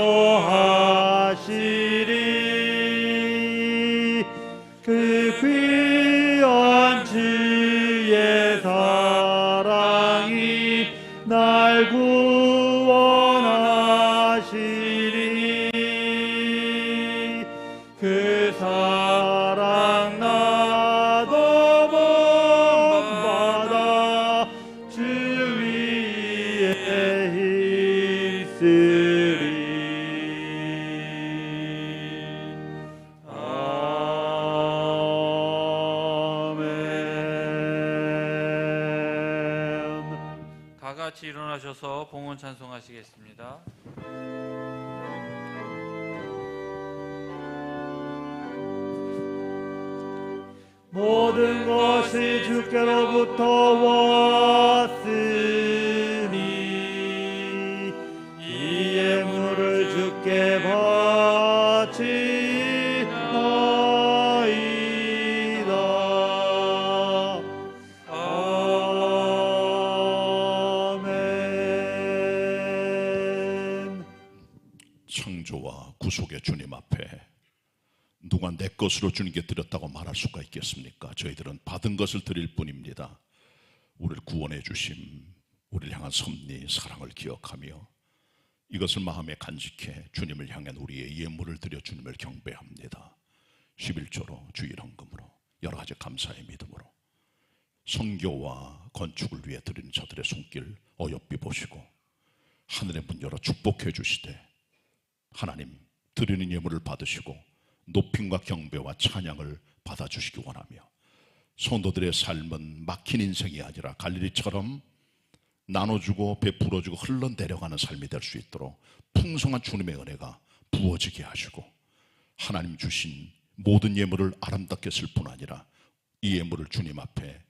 그 귀한 주의 사랑이 날 구원하시니 그 사랑 나도 본받아 주 위에 힘쓰리. 아멘. 다 같이 일어나셔서 봉헌 찬송하시겠습니다. 모든 것이 주께로부터 왔으니 이 예물을 주께 바치나이다. 아멘. 창조와 구속의 주님 앞에 누가 내 것으로 주님께 드렸다고 말할 수가 있겠습니까? 저희들은 받은 것을 드릴 뿐입니다. 우리를 구원해 주심, 우리를 향한 섭리, 사랑을 기억하며 이것을 마음에 간직해 주님을 향한 우리의 예물을 드려 주님을 경배합니다. 11조로 주일 헌금으로 여러 가지 감사의 믿음으로 선교와 건축을 위해 드리는 저들의 손길 어여삐 보시고 하늘의 문 열어 축복해 주시되 하나님 드리는 예물을 받으시고 높임과 경배와 찬양을 받아주시기 원하며 성도들의 삶은 막힌 인생이 아니라 갈릴리처럼 나눠주고 베풀어주고 흘러내려가는 삶이 될 수 있도록 풍성한 주님의 은혜가 부어지게 하시고 하나님 주신 모든 예물을 아름답게 쓸 뿐 아니라 이 예물을 주님 앞에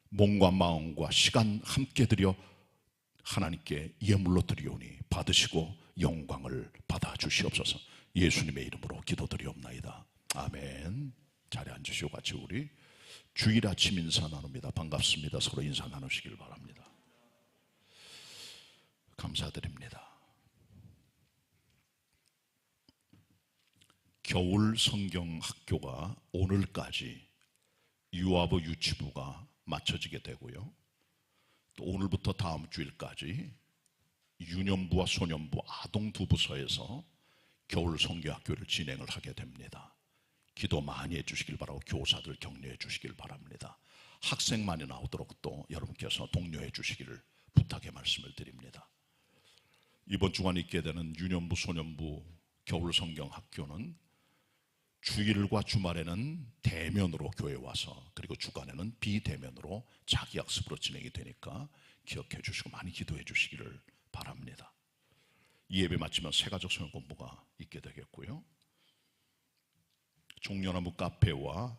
몸과 마음과 시간 함께 드려 하나님께 예물로 드리오니 받으시고 영광을 받아주시옵소서. 예수님의 이름으로 기도드리옵나이다. 아멘. 자리에 앉으시고 같이 우리 주일 아침 인사 나눕니다. 반갑습니다. 서로 인사 나누시길 바랍니다. 감사드립니다. 겨울 성경 학교가 오늘까지 유아부 유치부가 마쳐지게 되고요. 또 오늘부터 다음 주일까지 유년부와 소년부 아동 두 부서에서 겨울 성경학교를 진행을 하게 됩니다. 기도 많이 해주시길 바라고 교사들 격려해 주시길 바랍니다. 학생만이 나오도록 또 여러분께서 독려해 주시기를 부탁의 말씀을 드립니다. 이번 주간 있게 되는 유년부 소년부 겨울 성경학교는 주일과 주말에는 대면으로 교회 와서 그리고 주간에는 비대면으로 자기학습으로 진행이 되니까 기억해 주시고 많이 기도해 주시기를 바랍니다. 이 예배 마치면 새가족 성경 공부가 있게 되겠고요. 종려나무 카페와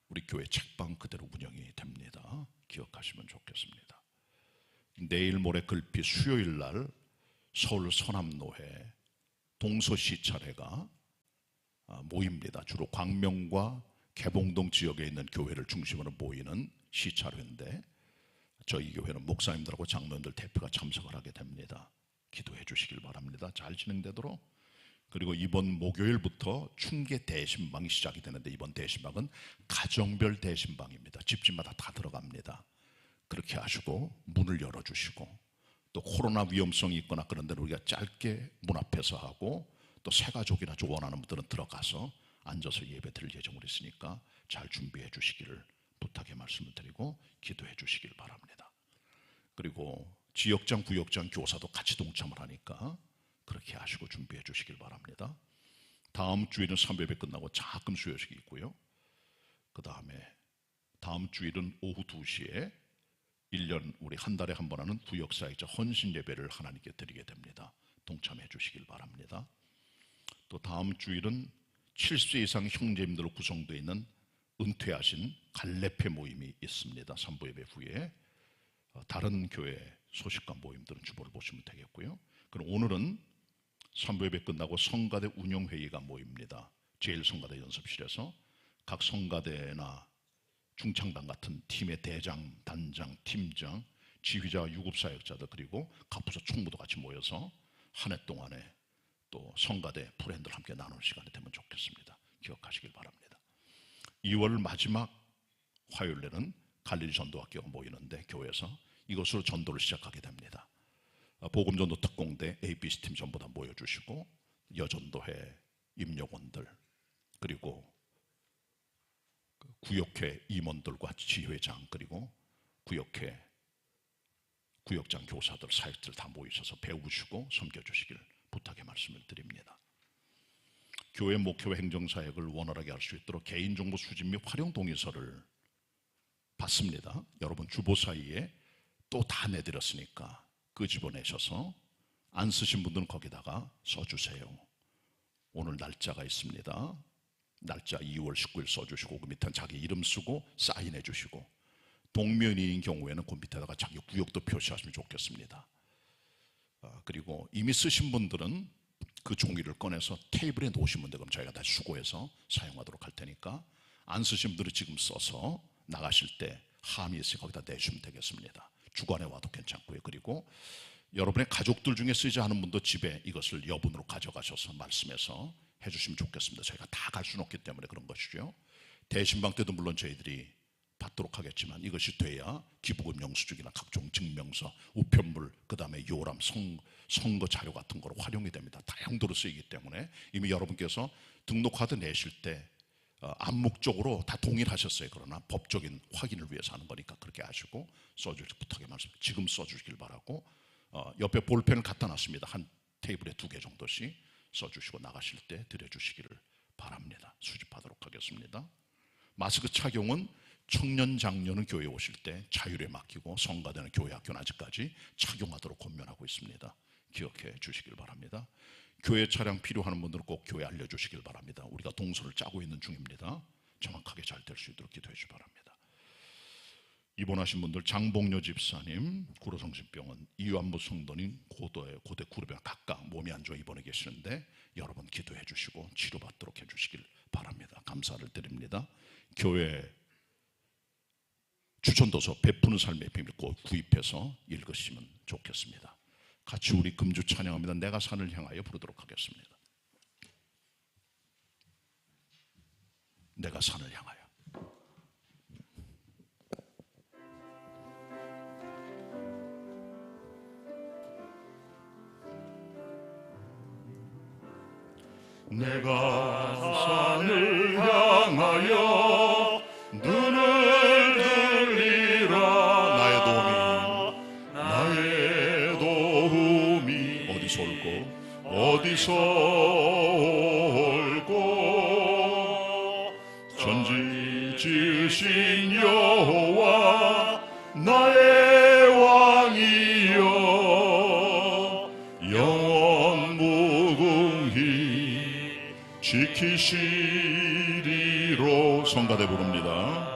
우리 교회 책방 그대로 운영이 됩니다. 기억하시면 좋겠습니다. 내일 모레 글피 수요일 날 서울 서남노회 동서시 차례가 모입니다. 주로 광명과 개봉동 지역에 있는 교회를 중심으로 모이는 시차례인데 저희 교회는 목사님들하고 장로님들 대표가 참석을 하게 됩니다. 기도해 주시길 바랍니다. 잘 진행되도록. 그리고 이번 목요일부터 충계 대신방이 시작이 되는데 이번 대신방은 가정별 대신방입니다. 집집마다 다 들어갑니다. 그렇게 하시고 문을 열어주시고 또 코로나 위험성이 있거나 그런 데는 우리가 짧게 문 앞에서 하고 또 새가족이나 원하는 분들은 들어가서 앉아서 예배 드릴 예정으로 있으니까 잘 준비해 주시기를 부탁의 말씀을 드리고 기도해 주시길 바랍니다. 그리고 지역장, 구역장 교사도 같이 동참을 하니까 그렇게 하시고 준비해 주시길 바랍니다. 다음 주일은 3예배 끝나고 작은 수요식이 있고요. 그 다음에 다음 주일은 오후 2시에 1년 우리 한 달에 한 번 하는 구역사역자 헌신 예배를 하나님께 드리게 됩니다. 동참해 주시길 바랍니다. 또 다음 주일은 70세 이상 형제님들로 구성되어 있는 은퇴하신 갈래패 모임이 있습니다. 3부 예배 후에 다른 교회 소식과 모임들은 주보를 보시면 되겠고요. 그럼 오늘은 3부 예배 끝나고 성가대 운영회의가 모입니다. 제1성가대 연습실에서 각 성가대나 중창단 같은 팀의 대장, 단장, 팀장, 지휘자와 유급사역자들 그리고 각 부서 총무도 같이 모여서 한 해 동안에 또 성가대 프렌드를 함께 나누는 시간이 되면 좋겠습니다. 기억하시길 바랍니다. 2월 마지막 화요일에는 갈릴리 전도학교가 모이는데 교회에서 이것으로 전도를 시작하게 됩니다. 복음전도 특공대 ABC팀 전부 다 모여주시고 여전도회 임역원들 그리고 구역회 임원들과 지회장 그리고 구역장 교사들 사역들 다 모이셔서 배우시고 섬겨주시길 부탁의 말씀을 드립니다. 교회 목회와 행정사역을 원활하게 할 수 있도록 개인정보 수집 및 활용 동의서를 받습니다. 여러분 주보 사이에 또 다 내드렸으니까 끄집어내셔서 안 쓰신 분들은 거기다가 써주세요. 오늘 날짜가 있습니다. 날짜 2월 19일 써주시고 그 밑에 자기 이름 쓰고 사인해 주시고, 동면이인 경우에는 그 밑에다가 자기 구역도 표시하시면 좋겠습니다. 그리고 이미 쓰신 분들은 그 종이를 꺼내서 테이블에 놓으시면 되고 저희가 다시 수거해서 사용하도록 할 테니까, 안 쓰신 분들은 지금 써서 나가실 때 함이 있으니 거기다 내주시면 되겠습니다. 주관에 와도 괜찮고요. 그리고 여러분의 가족들 중에 쓰지 않은 분도 집에 이것을 여분으로 가져가셔서 말씀해서 해주시면 좋겠습니다. 저희가 다 갈 수는 없기 때문에 그런 것이죠. 대신방 때도 물론 저희들이 받도록 하겠지만 이것이 돼야 기부금 영수증이나 각종 증명서, 우편물, 그 다음에 요람, 선거 자료 같은 거로 활용이 됩니다. 다양도로 쓰이기 때문에 이미 여러분께서 등록카드 내실 때 암묵적으로 다 동일하셨어요. 그러나 법적인 확인을 위해서 하는 거니까 그렇게 하시고 써주실 부탁의 말씀 지금 써주시길 바라고, 옆에 볼펜을 갖다 놨습니다. 한 테이블에 2개 정도씩 써주시고 나가실 때 드려주시기를 바랍니다. 수집하도록 하겠습니다. 마스크 착용은 청년 장년은 교회에 오실 때 자율에 맡기고 성가대는 교회 학교 아직까지 착용하도록 권면하고 있습니다. 기억해 주시길 바랍니다. 교회 차량 필요한 분들은 꼭 교회 알려주시길 바랍니다. 우리가 동서를 짜고 있는 중입니다. 정확하게 잘 될 수 있도록 기도해 주시기 바랍니다. 입원하신 분들 장봉료 집사님, 구로성심병원, 이완부 성도님, 고대 구르병 각각 몸이 안 좋아 입원해 계시는데 여러분 기도해 주시고 치료받도록 해주시길 바랍니다. 감사를 드립니다. 교회 추천도서 베푸는 삶의 비밀 꼭 구입해서 읽으시면 좋겠습니다. 같이 우리 금주 찬양합니다. 내가 산을 향하여 부르도록 하겠습니다. 내가 산을 향하여. 내가 산을 향하여 눈을 들리라. 나의 도움이 어디서 올고 전지 지으신 여호와 나의 왕이여 영원 무궁히 지키시리로. 성가대 부릅니다.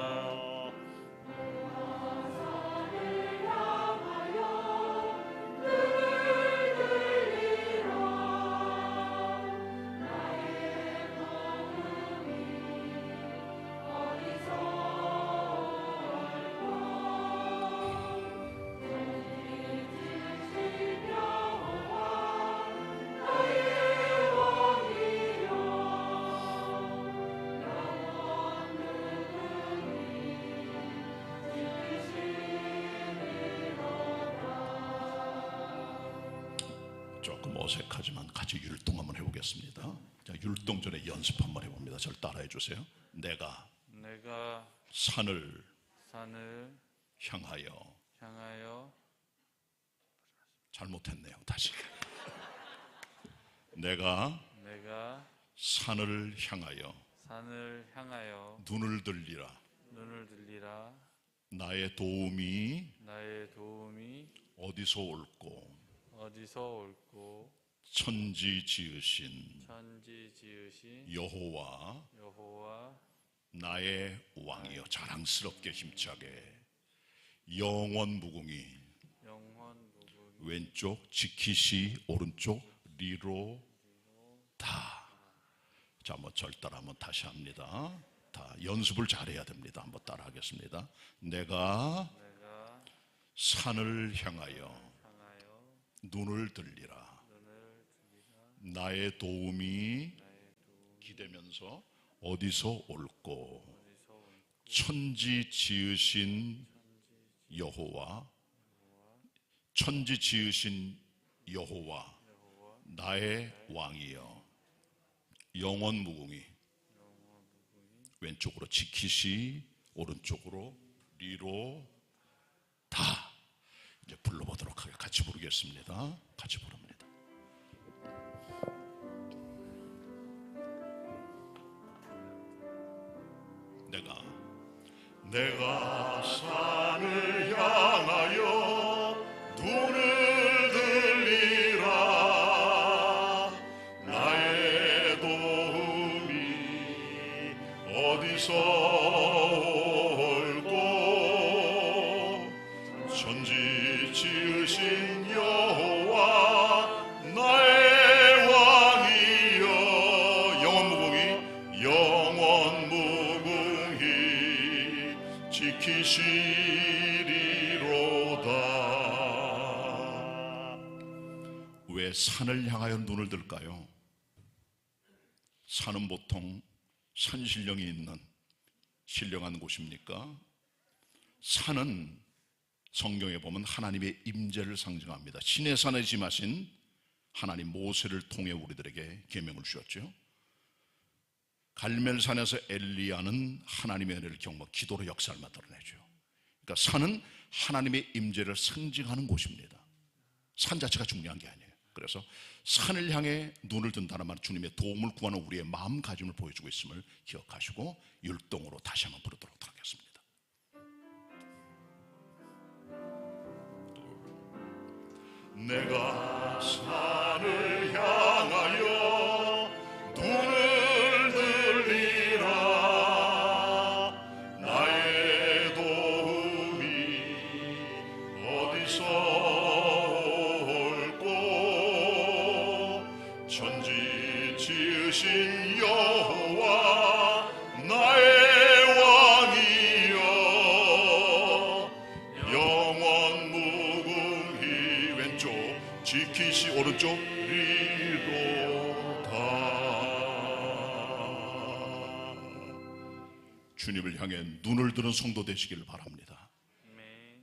조금 어색하지만 같이 율동 한번 해보겠습니다. 자, 율동 전에 연습 한번 해봅니다. 저를 따라해 주세요. 내가 산을 향하여. 잘못했네요. 다시. 내가 산을 향하여 눈을 들리라. 나의 도움이 어디서 올꼬. 천지 지으신 여호와 나의 왕이여. 자랑스럽게 힘차게 영원 무궁히 왼쪽 지키시 오른쪽 리로 다. 자, 한번 절 따라 한번 다시 합니다. 다 연습을 잘해야 됩니다. 한번 따라 하겠습니다. 내가 산을 향하여 눈을 들리라. 나의 도움이 기대면서 어디서 올꼬. 천지 지으신 여호와 나의 왕이여 영원 무궁히 왼쪽으로 지키시, 오른쪽으로 리로 다. 이제 불러보도록 하겠습니다. 같이 부르겠습니다. 같이 부릅니다. 내가 산을 향하여 눈을 들리라. 나의 도움이 어디서 올꼬. 천지 지으신 여호와 나의 왕이여. 영원 무궁히 지키시리로다. 왜 산을 향하여 눈을 들까요? 산은 보통 산신령이 있는 신령한 곳입니까? 산은 성경에 보면 하나님의 임재를 상징합니다. 신의 산에 지마신 하나님 모세를 통해 우리들에게 계명을 주셨죠. 갈멜산에서 엘리야는 하나님의 은혜를 경험, 기도로 역사를 만들어내죠. 그러니까 산은 하나님의 임재를 상징하는 곳입니다. 산 자체가 중요한 게 아니에요. 그래서 산을 향해 눈을 든다는 말은 주님의 도움을 구하는 우리의 마음가짐을 보여주고 있음을 기억하시고 율동으로 다시 한번 부르도록 하겠습니다. 내가 산을 향하여 눈을 들리라. 나의 도움이 어디서 올꼬. 천지 지으신 여호와 나의 왕이여. 영원 무궁히 왼쪽 지키시, 오른쪽 리로다. 주님을 향해 눈을 드는 성도 되시기를 바랍니다.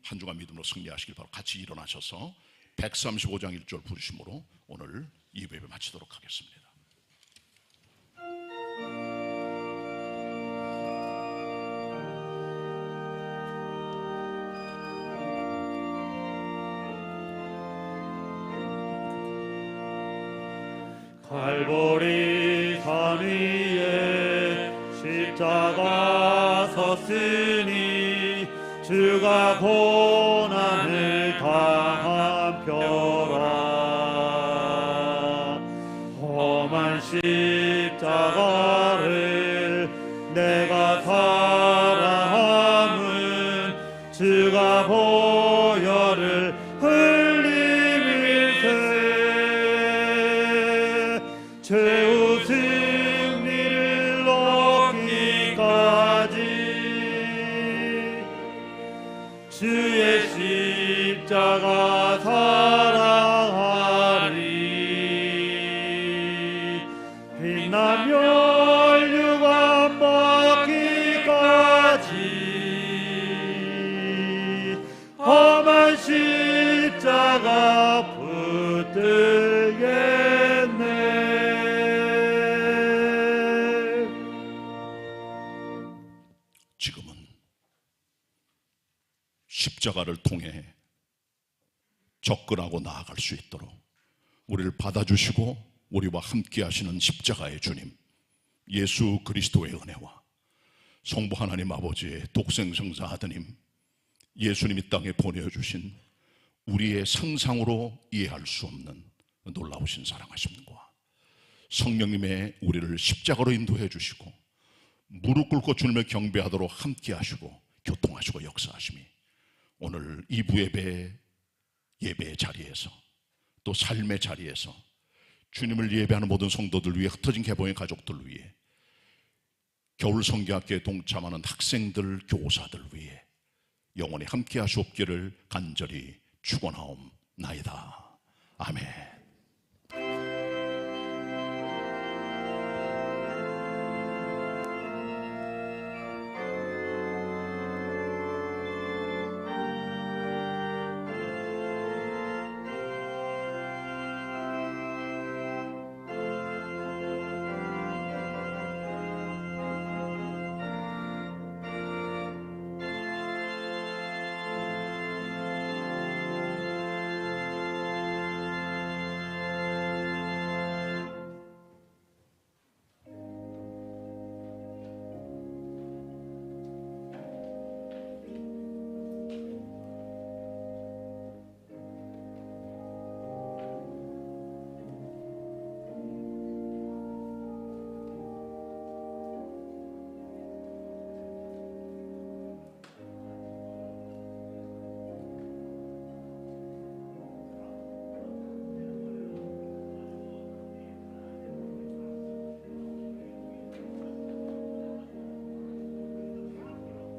한 주간 믿음으로 승리하시길 바라고 같이 일어나셔서 135장 1절 부르심으로 오늘 2부 예배 마치도록 하겠습니다. 갈보리 산 위에 십자가 섰으니 주가 고난을 당한 표라. 험한 십자가를 내가 사랑함은 주가 보혈을 최후 승리를 얻기까지 주의 십자가 사랑하리. 빛나며 율류가 받기까지 험한 십자가 붙들겠네. 지금은 십자가를 통해 접근하고 나아갈 수 있도록 우리를 받아주시고 우리와 함께 하시는 십자가의 주님 예수 그리스도의 은혜와 성부 하나님 아버지의 독생성자 아드님 예수님 이 땅에 보내주신 우리의 상상으로 이해할 수 없는 놀라우신 사랑하심과 성령님의 우리를 십자가로 인도해 주시고 무릎 꿇고 주님을 경배하도록 함께 하시고 교통하시고 역사하심이 오늘 2부 예배의 자리에서 또 삶의 자리에서 주님을 예배하는 모든 성도들 위해 흩어진 개봉의 가족들 위해 겨울 성경학교에 동참하는 학생들 교사들 위해 영원히 함께 하시옵기를 간절히 축원하옵나이다. 아멘.